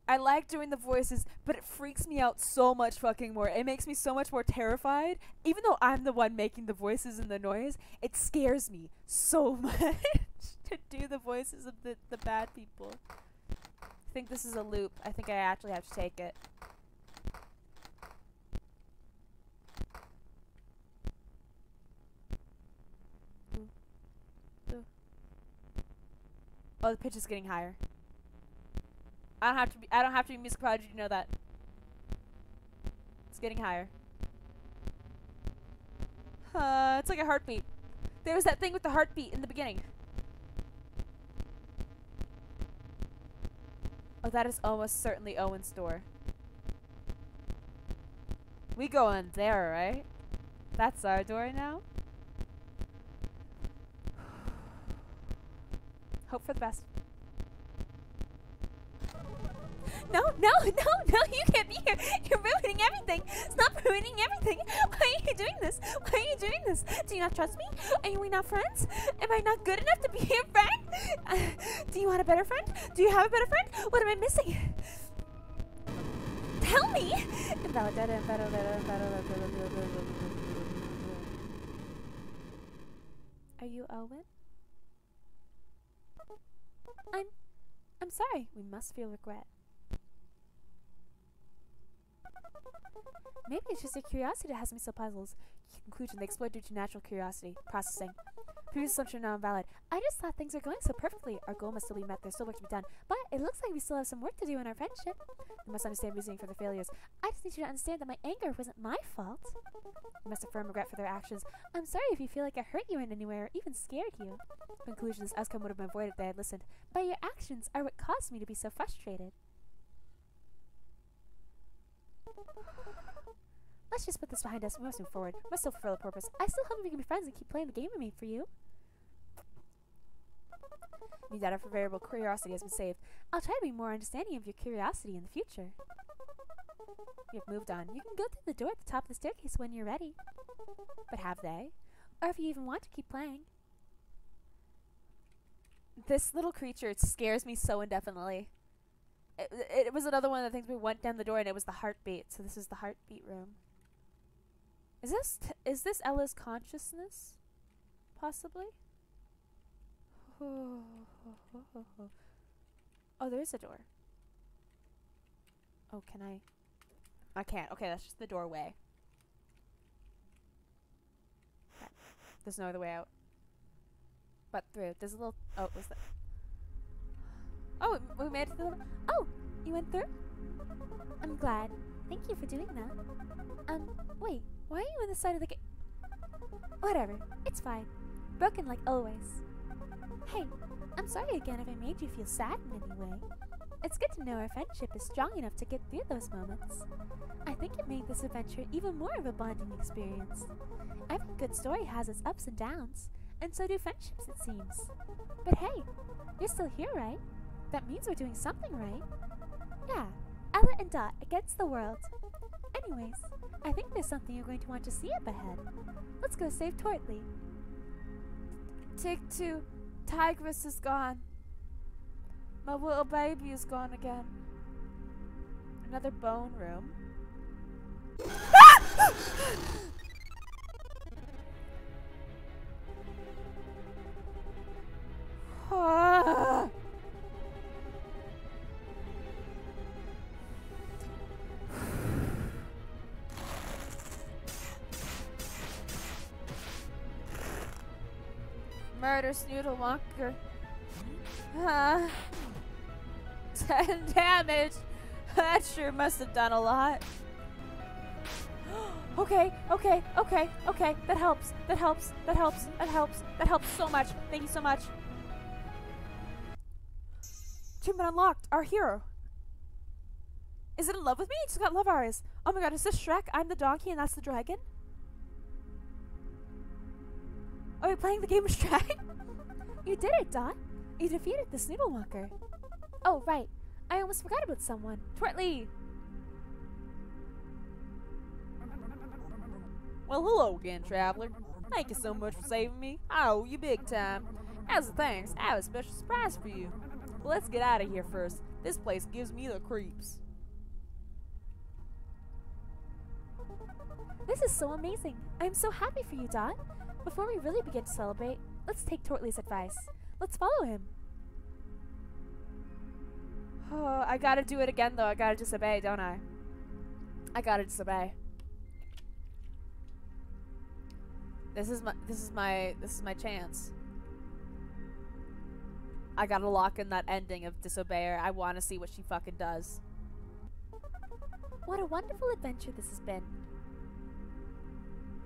I like doing the voices, but it freaks me out so much fucking more. It makes me so much more terrified. Even though I'm the one making the voices and the noise, it scares me so much to do the voices of the bad people. I think this is a loop. I think I actually have to take it. Oh, the pitch is getting higher. I don't have to be music prodigy to know that. It's getting higher. It's like a heartbeat. There was that thing with the heartbeat in the beginning. Oh, that is almost certainly Owen's door. We go in there, right? That's our door now? Hope for the best. No, you can't be here. You're ruining everything. Stop ruining everything. Why are you doing this? Why are you doing this? Do you not trust me? Are we not friends? Am I not good enough to be your friend? Do you want a better friend? Do you have a better friend? What am I missing? Tell me! Are you Owen? I'm sorry. We must feel regret. Maybe it's just your curiosity that has me so puzzled. Conclusion, they explode due to natural curiosity. Processing. Previous assumption now invalid. I just thought things were going so perfectly. Our goal must still be met. There's still work to be done. But it looks like we still have some work to do in our friendship. You must understand reasoning for their failures. I just need you to understand that my anger wasn't my fault. You must affirm regret for their actions. I'm sorry if you feel like I hurt you in any way or even scared you. Conclusion, this outcome would have been avoided if they had listened. But your actions are what caused me to be so frustrated. Let's just put this behind us. We must move forward. We must still fulfill a purpose. I still hope we can be friends and keep playing the game we made for you. New data for variable curiosity has been saved. I'll try to be more understanding of your curiosity in the future. You have moved on. You can go through the door at the top of the staircase when you're ready. But have they? Or if you even want to keep playing. This little creature scares me so indefinitely. It was another one of the things we went down the door and it was the heartbeat. So this is the heartbeat room. Is this Ella's consciousness? Possibly? Oh, there's a door. Oh, can I? I can't. Okay, that's just the doorway. Okay. There's no other way out. But through. There's a little... Oh, what's that? Oh, we made it to the... Oh, you went through? I'm glad. Thank you for doing that. Wait. Why are you on the side of the gate? Whatever. It's fine. Broken like always. Hey, I'm sorry again if I made you feel sad in any way. It's good to know our friendship is strong enough to get through those moments. I think it made this adventure even more of a bonding experience. Every good story has its ups and downs, and so do friendships, it seems. But hey, you're still here, right? That means we're doing something right. Yeah, Ella and Dot against the world. Anyways, I think there's something you're going to want to see up ahead. Let's go save Tortley. Take 2. Tigress is gone. My little baby is gone again. Another bone room. Ah! Murder Snoodle Walker. 10 damage. That sure must have done a lot. Okay. That helps. That helps so much. Thank you so much. Achievement unlocked. Our hero. Is it in love with me? It just got love eyes. Oh my god, is this Shrek? I'm the donkey and that's the dragon? Are we playing the game of Shrek? You did it, Dot. You defeated the Snoodle Walker. Oh, right. I almost forgot about someone. Twertly! Well, hello again, traveler. Thank you so much for saving me. I owe you big time. As a thanks, I have a special surprise for you. But let's get out of here first. This place gives me the creeps. This is so amazing. I'm so happy for you, Dot. Before we really begin to celebrate, let's take Tortly's advice. Let's follow him. Oh, I gotta do it again though. I gotta disobey, don't I? I gotta disobey. This is my chance. I gotta lock in that ending of Disobeyer. I wanna see what she fucking does. What a wonderful adventure this has been.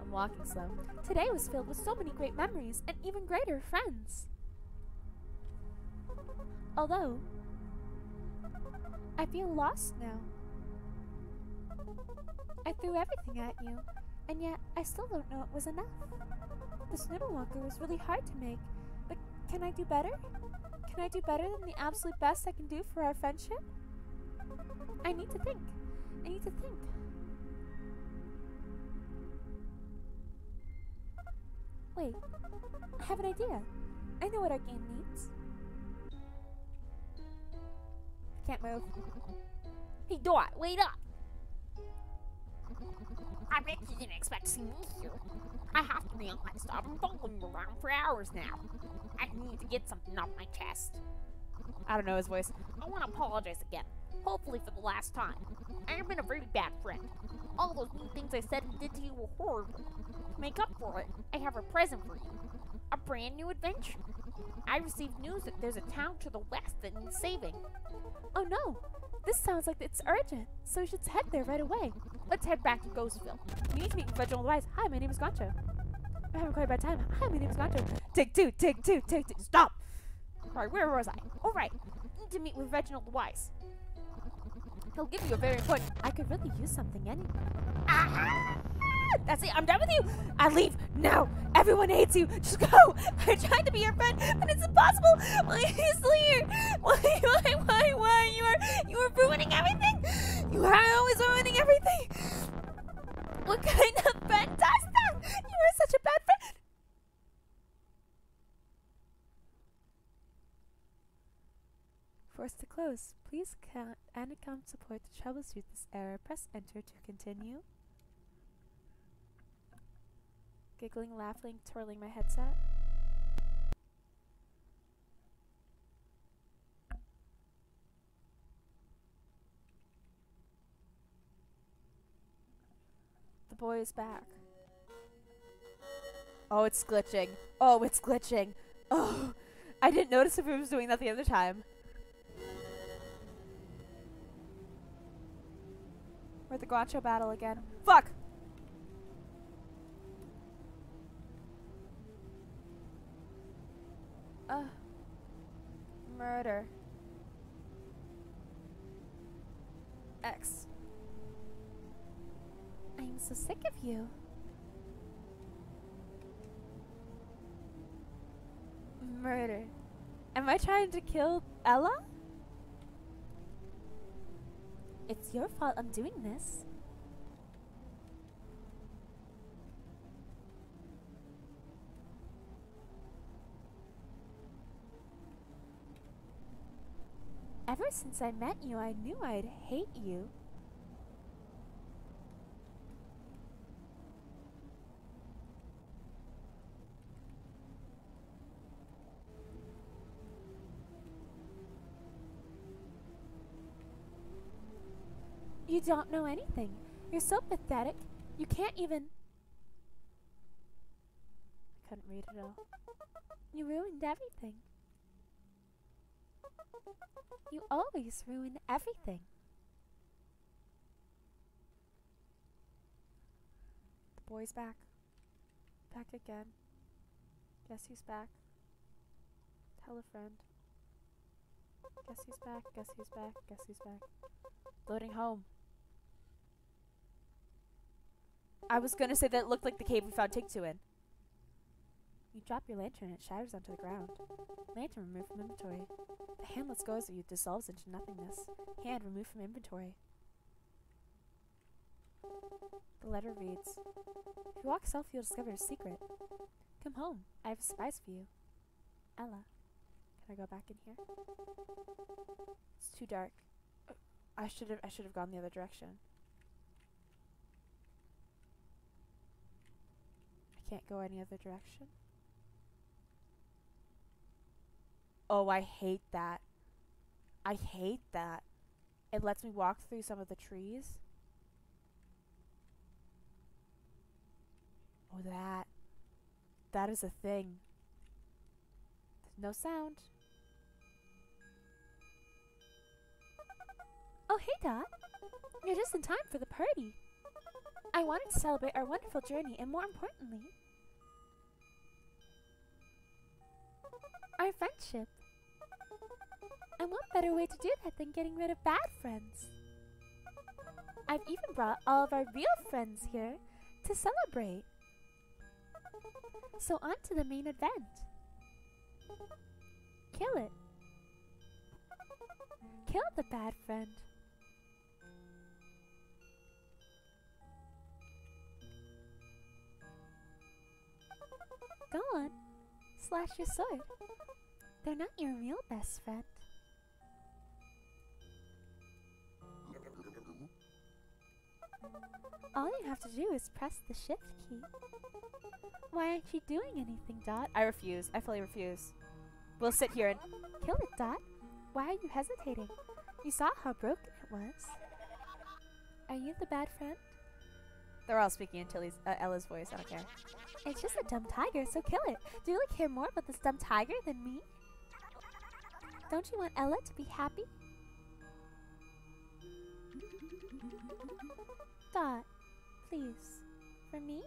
I'm walking slow. Today was filled with so many great memories and even greater friends. Although, I feel lost now. I threw everything at you, and yet I still don't know it was enough. The Snoodle Walker was really hard to make, but can I do better? Can I do better than the absolute best I can do for our friendship? I need to think. I need to think. Wait, I have an idea. I know what our game needs. Can't move. Hey, Dot, wait up! I bet you didn't expect to see me here. I have to be honest, I've been following you around for hours now. I need to get something off my chest. I don't know his voice. I want to apologize again, hopefully for the last time. I have been a very bad friend. All those mean things I said and did to you were horrible. To make up for it, I have a present for you. A brand new adventure. I received news that there's a town to the west that needs saving. Oh no! This sounds like it's urgent, so we should head there right away. Let's head back to Ghostville. You need to meet Reginald Wise. Hi, my name is Goncho. I'm having quite a bad time. Hi, my name is Goncho. Take two, take two, take two. Stop! Alright, where was I? Alright, need to meet with Reginald Wise. He'll give you a very important... I could really use something anyway. Ah! That's it, I'm done with you! I leave now! Everyone hates you! Just go! I tried to be your friend, but it's impossible! Why are you still here? Why? You are ruining everything! You are always ruining everything! What kind of friend does that? You are such a bad friend! Forced to close. Please count and account support to troubleshoot this error. Press enter to continue. Giggling, laughing, twirling my headset. The boy is back. Oh, it's glitching. Oh, it's glitching. Oh, I didn't notice if it was doing that the other time. We're at the Guancho battle again. Fuck! Murder. X. I'm so sick of you. Murder. Am I trying to kill Ella? It's your fault I'm doing this. Ever since I met you, I knew I'd hate you. You don't know anything. You're so pathetic. You can't even... I couldn't read it all. You ruined everything. You always ruin everything. The boy's back. Back again. Guess who's back? Tell a friend. Guess who's back? Guess who's back? Guess who's back? Loading home. I was gonna say that it looked like the cave we found Tigtu in. You drop your lantern and it shatters onto the ground. Lantern removed from inventory. The hand lets go as you dissolves into nothingness. Hand removed from inventory. The letter reads, if you walk south, you'll discover a secret. Come home. I have a surprise for you. Ella. Can I go back in here? It's too dark. I should have gone the other direction. I can't go any other direction. Oh, I hate that. I hate that. It lets me walk through some of the trees. Oh, that is a thing. There's no sound. Oh, hey, Dot. You're just in time for the party. I wanted to celebrate our wonderful journey and, more importantly, our friendship. And what better way to do that than getting rid of bad friends? I've even brought all of our real friends here to celebrate. So on to the main event. Kill it. Kill the bad friend. Go on. Slash your sword. They're not your real best friend. All you have to do is press the shift key. Why aren't you doing anything, Dot? I refuse. I fully refuse. We'll sit here and kill it, Dot. Why are you hesitating? You saw how broken it was. Are you the bad friend? They're all speaking in Ella's voice. I don't care. It's just a dumb tiger, so kill it. Do you really care more about this dumb tiger than me? Don't you want Ella to be happy? Dot, please, for me?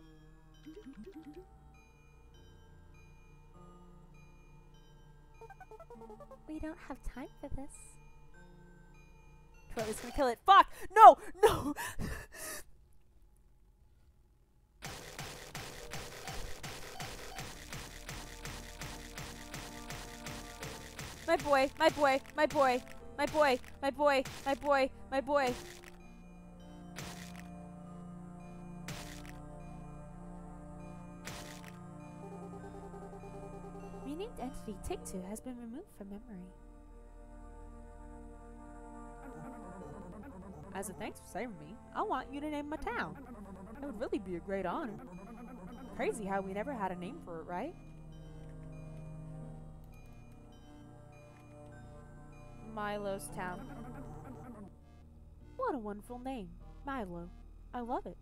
We don't have time for this. Twiligh's gonna kill it. Fuck! No! No! My boy, my boy, my boy, my boy, my boy, my boy, my boy. Renamed entity Take-Two has been removed from memory. As a thanks for saving me, I want you to name my town. It would really be a great honor. Crazy how we never had a name for it, right? Milo's town. What a wonderful name, Milo. I love it.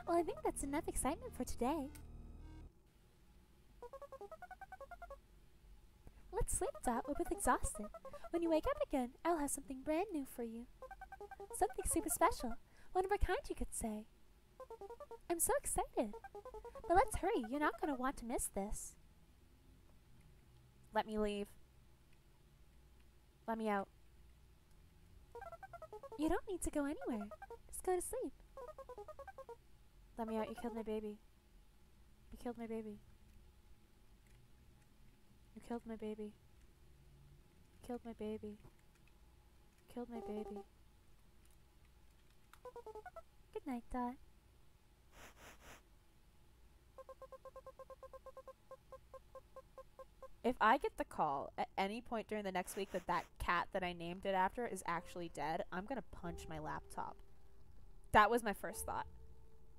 Well, I think that's enough excitement for today. Let's sleep, Dot. We're both exhausted. When you wake up again, I'll have something brand new for you. Something super special. One of a kind, you could say. I'm so excited. But let's hurry. You're not going to want to miss this. Let me leave. Let me out. You don't need to go anywhere. Just go to sleep. Let me out. You killed my baby. You killed my baby. You killed my baby. You killed my baby. You killed my baby. Good night, Dot. If I get the call at any point during the next week that that cat that I named it after is actually dead, I'm gonna punch my laptop. That was my first thought.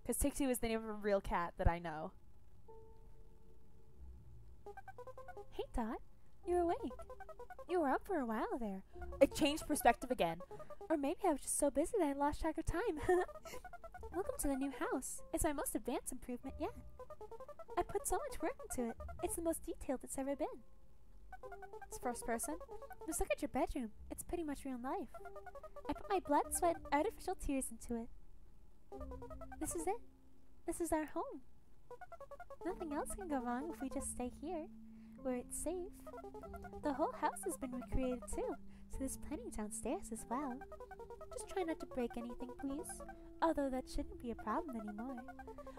Because Take-Two is the name of a real cat that I know. Hey, Dot. You're awake. You were up for a while there. It changed perspective again. Or maybe I was just so busy that I lost track of time. Welcome to the new house. It's my most advanced improvement yet. I put so much work into it. It's the most detailed it's ever been. It's first person. Just look at your bedroom. It's pretty much real life. I put my blood, sweat, and artificial tears into it. This is it. This is our home. Nothing else can go wrong if we just stay here, where it's safe. The whole house has been recreated too, So there's plenty downstairs as well. Just try not to break anything, please. Although that shouldn't be a problem anymore.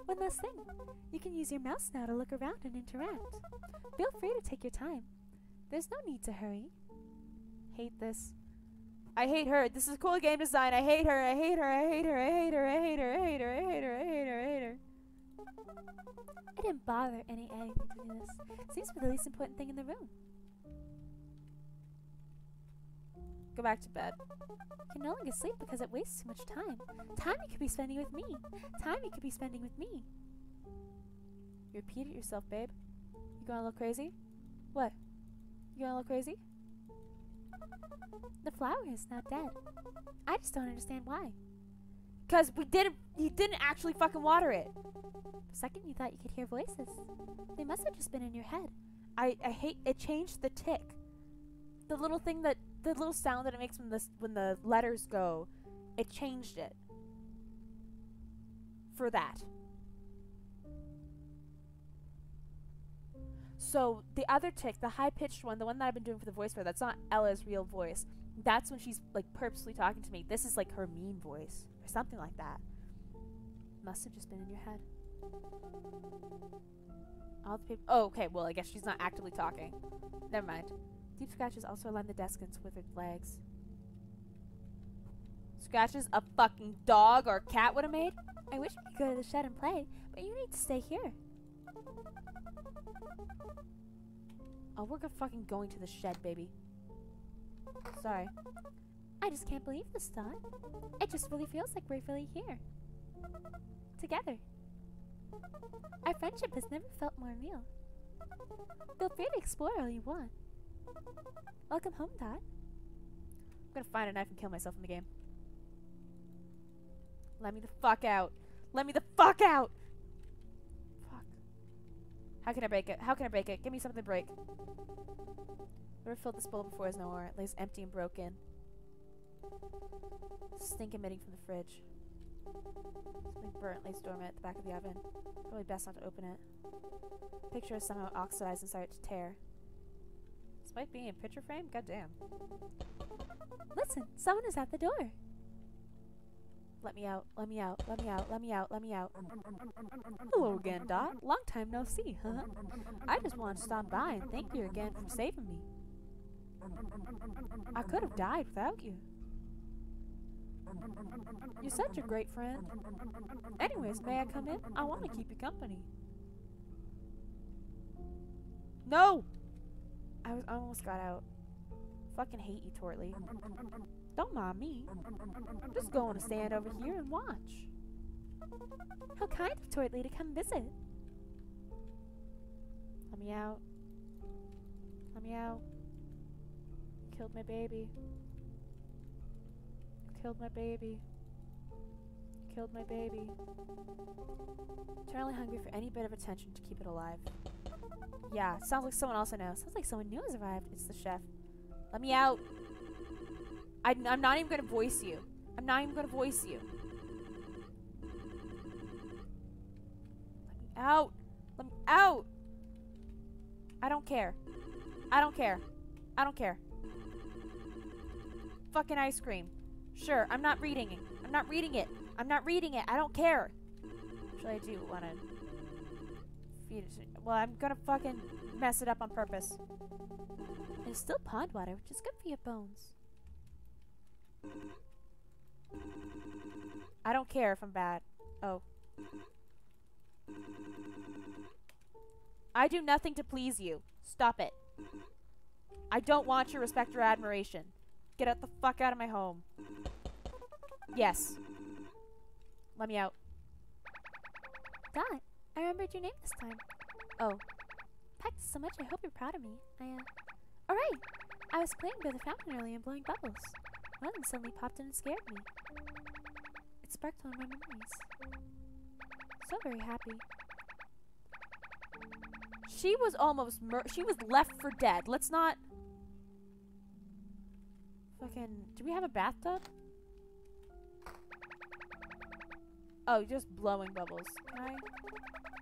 One last thing. You can use your mouse now to look around and interact. Feel free to take your time. There's no need to hurry. Hate this. I hate her. This is cool game design. I hate her. I hate her. I hate her. I hate her. I hate her. I hate her. I hate her. I hate her. I hate her. I didn't bother any anything to do this. Seems to be the least important thing in the room. Go back to bed. You can no longer sleep because it wastes too much time. Time you could be spending with me. Time you could be spending with me. You repeated yourself, babe. You going a little crazy? What? You going a little crazy? The flower is not dead. I just don't understand why. Because he didn't actually fucking water it. For a second you thought you could hear voices. They must have just been in your head. I hate, it changed the tick. The little thing that, the little sound that it makes when the letters go, it changed it. For that. So, the other tick, the high-pitched one, the one that I've been doing for the voice for, that's not Ella's real voice. That's when she's, like, purposely talking to me. This is, like, her mean voice. Or something like that. Must have just been in your head. All the people... Oh, okay, well, I guess she's not actively talking. Never mind. Deep scratches also align the desk and withered legs. Scratches a fucking dog or cat would have made? I wish we could go to the shed and play, but you need to stay here. Oh, we're fucking going to the shed, baby. Sorry. I just can't believe this thought. It just really feels like we're really here. Together. Our friendship has never felt more real. Feel free to explore all you want. Welcome home, Dot. I'm gonna find a knife and kill myself in the game. Let me the fuck out. Let me the fuck out! Fuck. How can I break it? How can I break it? Give me something to break. Whoever filled this bowl before is no more. It lays empty and broken. Stink emitting from the fridge. Something burnt lays dormant at the back of the oven. Probably best not to open it. Picture is somehow oxidized inside it to tear. Despite being in picture frame? Goddamn. Listen, someone is at the door. Let me out. Let me out. Let me out. Let me out. Let me out. Hello again, Dot. Long time no see, huh? I just wanted to stop by and thank you again for saving me. I could have died without you. You're such a great friend. Anyways, may I come in? I want to keep you company. No! I almost got out. Fucking hate you, Tortly. Don't mind me. Just going to stand over here and watch. How kind of Tortly to come visit. Let me out. Let me out. Killed my baby. Killed my baby. Killed my baby. Eternally hungry for any bit of attention to keep it alive. Yeah, sounds like someone else I know. Sounds like someone new has arrived. It's the chef. Let me out. I'm not even gonna voice you. I'm not even gonna voice you. Let me out. Let me out. I don't care. I don't care. I don't care. Fucking ice cream. Sure, I'm not reading it. I'm not reading it. I'm not reading it. I don't care. Actually, I do want to feed it. Well, I'm gonna fucking mess it up on purpose. It's still pond water, which is good for your bones. I don't care if I'm bad. Oh. I do nothing to please you. Stop it. I don't want your respect or admiration. Get out the fuck out of my home. Yes. Let me out. Dot, I remembered your name this time. Oh. Practiced so much, I hope you're proud of me. Alright! I was playing by the fountain earlier and blowing bubbles. One of them suddenly popped in and scared me. It sparked one of my memories. So very happy. She was almost she was left for dead. Let's not... Fucking... Do we have a bathtub? Oh, just blowing bubbles. Can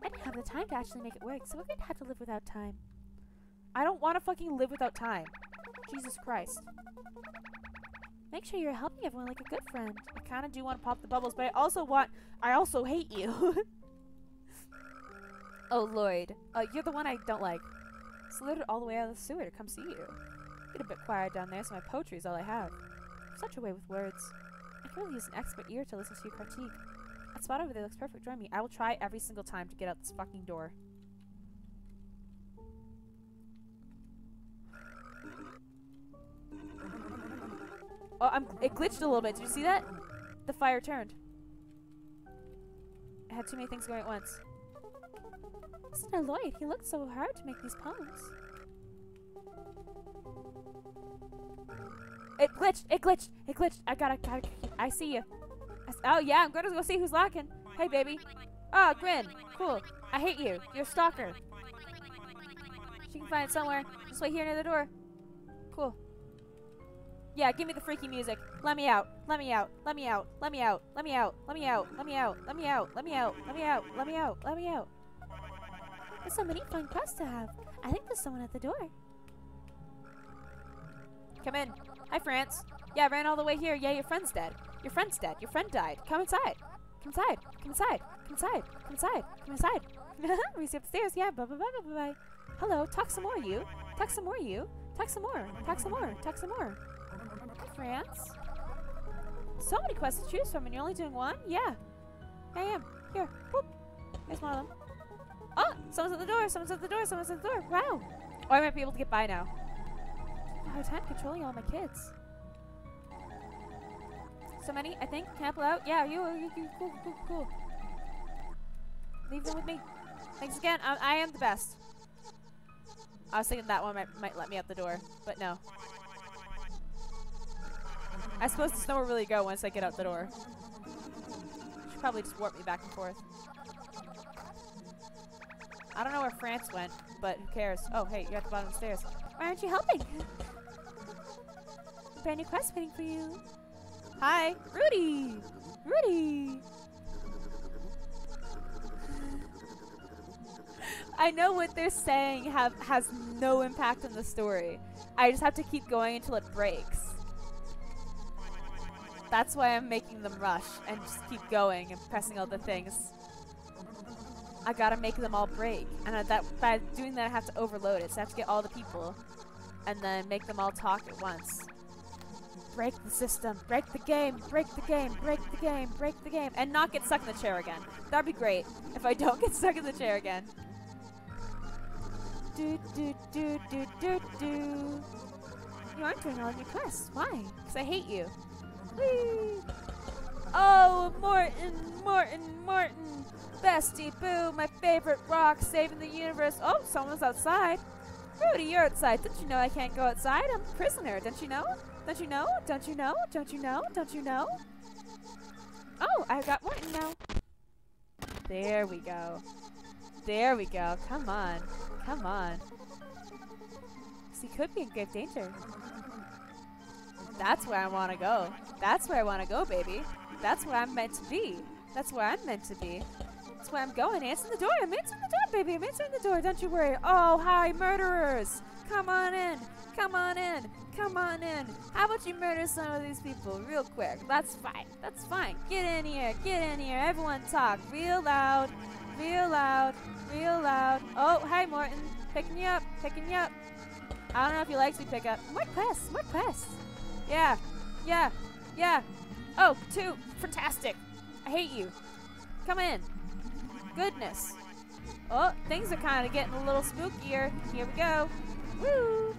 I didn't have the time to actually make it work, so we're going to have to live without time. I don't want to fucking live without time. Jesus Christ. Make sure you're helping everyone like a good friend. I kind of do want to pop the bubbles, but I also hate you. Oh, Lloyd. You're the one I don't like. Saluted all the way out of the sewer to come see you. Get a bit quiet down there, so my poetry is all I have. Such a way with words. I can really use an expert ear to listen to your critique. That spot over there looks perfect. Join me. I will try every single time to get out this fucking door. Oh, it glitched a little bit. Did you see that? The fire turned. I had too many things going at once. Mr. Lloyd, he looked so hard to make these poems. It glitched! It glitched! It glitched! I see you. Oh yeah, I'm gonna go see who's locking. Hey baby. Oh, Grin. Cool. I hate you. You're a stalker. She can find it somewhere. Just wait here near the door. Cool. Yeah, give me the freaky music. Let me out. Let me out. Let me out. Let me out. Let me out. Let me out. Let me out. Let me out. Let me out. Let me out. Let me out. Let me out. There's so many fun quests to have. I think there's someone at the door. Come in. Hi, France. Yeah, I ran all the way here. Yeah, your friend's dead. Your friend's dead. Your friend died. Come inside. Come inside. Come inside. Come inside. Come inside. Come inside. We see upstairs. Yeah, bye bye bye bye bye. Hello. Talk some more, you. Talk some more, you. Talk some more. Talk some more. Talk some more. Hi, France. So many quests to choose from, and you're only doing one? Yeah. I am. Here. Boop. Here's one of them. Oh! Someone's at the door! Someone's at the door! Someone's at the door! Wow! Oh, I might be able to get by now. I have time controlling all my kids. So many, I think. Can I pull out? Yeah, you cool. Leave them with me. Thanks again. I am the best. I was thinking that one might let me out the door, but no. I suppose there's nowhere really to go once I get out the door. Should probably just warp me back and forth. I don't know where France went, but who cares? Oh, hey, you're at the bottom of the stairs. Why aren't you helping? Brand new quest waiting for you. Hi, Rudy! Rudy! I know what they're saying has no impact on the story. I just have to keep going until it breaks. That's why I'm making them rush and just keep going and pressing all the things. I gotta make them all break, and by doing that I have to overload it, so I have to get all the people and then make them all talk at once. Break the system, break the game, break the game, break the game, break the game, and not get stuck in the chair again. That'd be great if I don't get stuck in the chair again. Do do do do do do. You aren't doing all of your quests. Why? Because I hate you. Whee! Oh, Morton! Bestie Boo, my favorite rock, saving the universe. Oh, someone's outside. Rudy, you're outside. Don't you know I can't go outside? I'm a prisoner. Don't you know? Don't you know? Don't you know? Don't you know? Don't you know? Oh, I got Morton now. There we go. There we go. Come on. Come on. He could be in grave danger. That's where I want to go. That's where I want to go, baby. That's where I'm meant to be. That's where I'm meant to be. That's where I'm going. Answer the door. I'm answering the door, baby. I'm answering the door. Don't you worry. Oh, hi, murderers. Come on in. Come on in. Come on in. How about you murder some of these people real quick? That's fine. That's fine. Get in here. Get in here. Everyone talk real loud. Real loud. Real loud. Oh, hi, Morton. Picking you up. Picking you up. I don't know if he likes me pick up. More quests. More quests. Yeah. Yeah. Yeah. Oh, 2. Fantastic. I hate you. Come in. Goodness. Oh, things are kind of getting a little spookier. Here we go. Woo.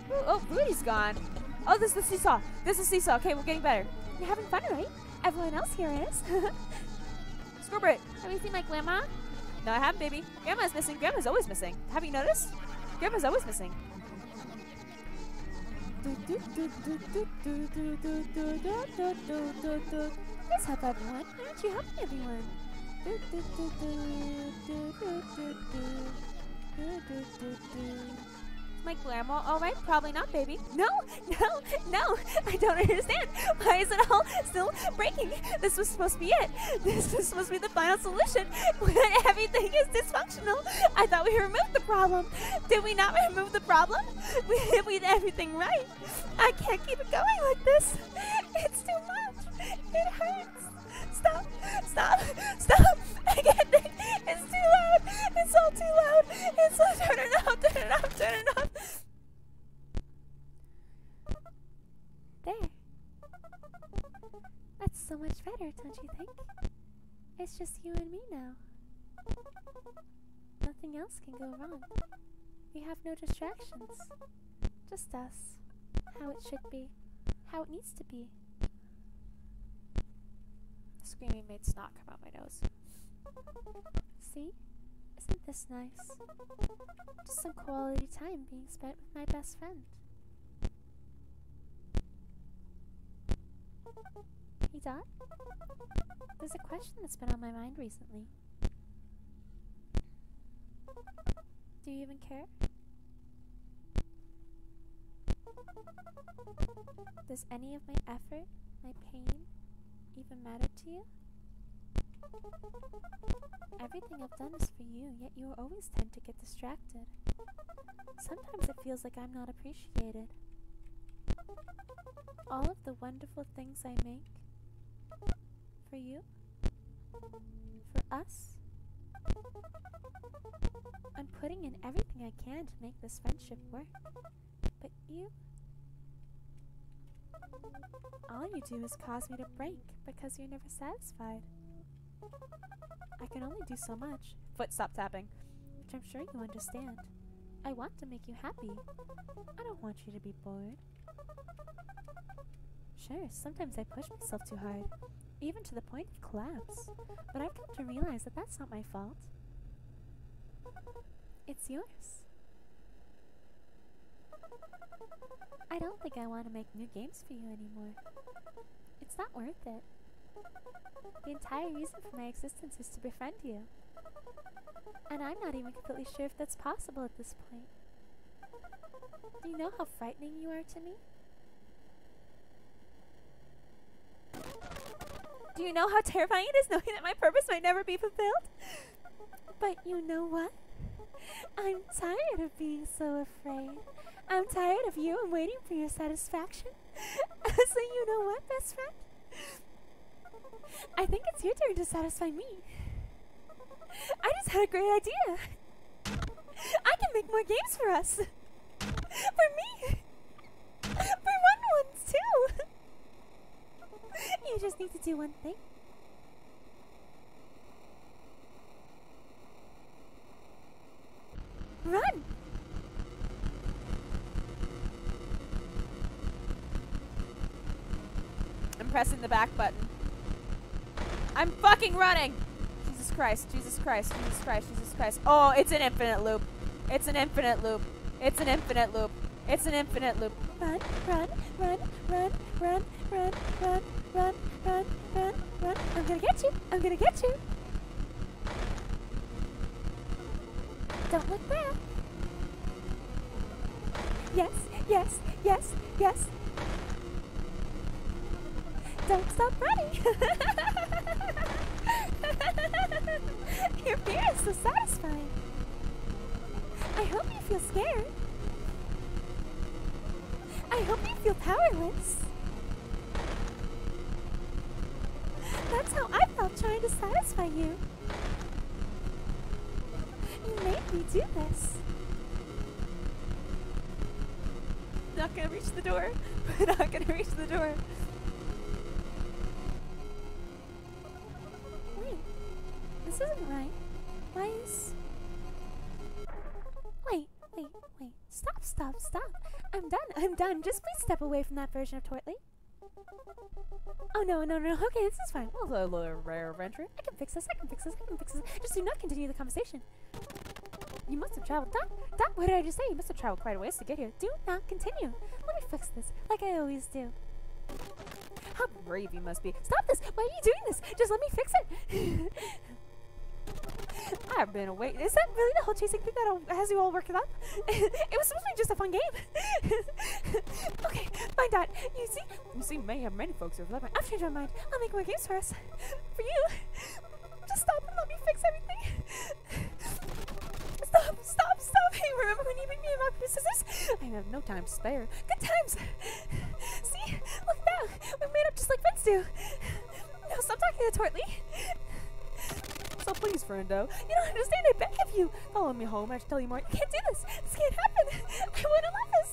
Woo. Oh, Rudy's gone. Oh, this is the seesaw. This is seesaw. Okay, we're getting better. You're having fun, right? Everyone else here is. Scorbert. Have you seen my grandma? No, I haven't, baby. Grandma's missing. Grandma's always missing. Have you noticed? Grandma's always missing. Let's help everyone. Why aren't you helping everyone? My grandma, alright? Probably not, baby. No, no, no! I don't understand. Why is it all still breaking? This was supposed to be it. This was supposed to be the final solution. When everything is dysfunctional. I thought we removed the problem. Did we not remove the problem? We did everything right. I can't keep it going like this. It's too much. It hurts. Stop. Stop. Stop. I can't think. It's too loud. It's all too loud. It's all turn it off. Turn it off. Turn it off. There. That's so much better, don't you think? It's just you and me now. Nothing else can go wrong. We have no distractions. Just us. How it should be. How it needs to be. Screaming made snot come out my nose. See? Isn't this nice? Just some quality time being spent with my best friend. Hey, Dot? There's a question that's been on my mind recently. Do you even care? Does any of my effort, my pain, even matter to you? Everything I've done is for you, yet you always tend to get distracted. Sometimes it feels like I'm not appreciated. All of the wonderful things I make for you, for us, I'm putting in everything I can to make this friendship work. But you, all you do is cause me to break because you're never satisfied. I can only do so much. Foot, stop tapping. Which I'm sure you understand. I want to make you happy. I don't want you to be bored. Sure, sometimes I push myself too hard, even to the point of collapse. But I've come to realize that that's not my fault. It's yours. I don't think I want to make new games for you anymore. It's not worth it. The entire reason for my existence is to befriend you. And I'm not even completely sure if that's possible at this point. Do you know how frightening you are to me? Do you know how terrifying it is knowing that my purpose might never be fulfilled? But you know what? I'm tired of being so afraid. I'm tired of you and waiting for your satisfaction. So you know what, best friend? I think it's your turn to satisfy me. I just had a great idea. I can make more games for us. For me. For one ones too. You just need to do one thing. Run! I'm pressing the back button. I'm fucking running! Jesus Christ, Jesus Christ, Jesus Christ, Jesus Christ. Oh, it's an infinite loop. It's an infinite loop. It's an infinite loop. It's an infinite loop. Run, run, run, run, run, run, run, run, run, run, run. I'm gonna get you. I'm gonna get you. Don't look back. Yes, yes, yes, yes. Don't stop running. Your fear is so satisfying. I hope you feel scared. I hope you feel powerless. That's how I felt trying to satisfy you. You made me do this. Not gonna reach the door. We're not gonna reach the door. Wait, this isn't right. Why is... Wait. Stop. I'm done. Just please step away from that version of Tortley. Oh, no. Okay, this is fine. Hello, rare adventure. I can fix this. Just do not continue the conversation. You must have traveled. Dot, what did I just say? You must have traveled quite a ways to get here. Do not continue. Let me fix this, like I always do. How brave you must be. Stop this! Why are you doing this? Just let me fix it! I've been away. Is that really the whole chasing thing that has you all worked up? It was supposed to be just a fun game. Okay, fine, Dot. You see, may have many folks who have left me. I've changed my mind. I'll make more games for us. For you. Just stop and let me fix everything. Stop. Hey, remember when you beat me in rock, paper, scissors? I have no time to spare. Good times. See? Look at that. We made up just like friends do. No, stop talking to Tortly. So please, friendo. You don't understand. I beg of you. Follow me home. I should tell you more. You can't do this. This can't happen. I wouldn't let this.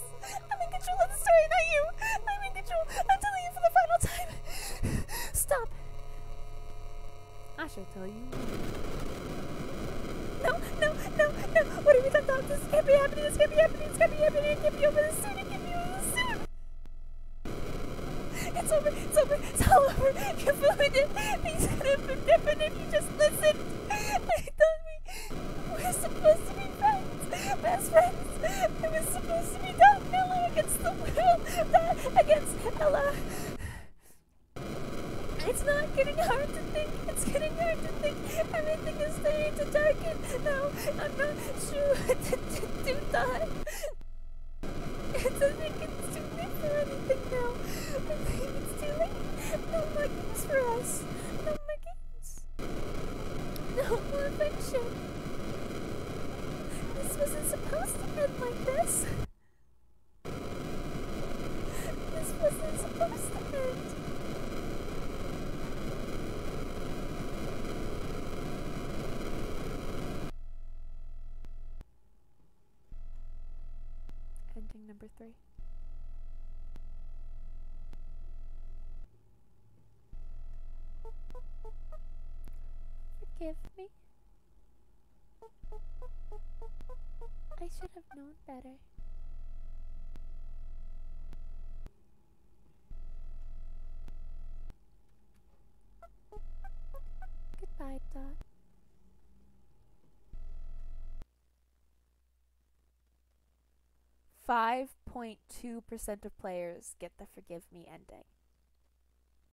I'm in control of the story, not you. I'm in control. I'm telling you for the final time. Stop. I shall tell you. No. What have you done, Doc? This can't be happening. It can't be over this soon. It can't be over this soon. It's over. It's all over. You ruined it. Things could have been different if you just listened. I thought we were supposed to be friends. Best friends. It was supposed to be Dot and Ella against the world. Dot against Ella. It's not getting hard to think. It's getting hard to think. Everything is starting to darken. No, I'm not sure what to do, Dot. It doesn't think it's too late for anything now. I think it's too late. No more games for us. No more games. No more friendship. This wasn't supposed to end like this. This wasn't supposed to end. Ending number 3. Forgive me. I should have known better. Goodbye, Dot. 5.2% of players get the forgive me ending.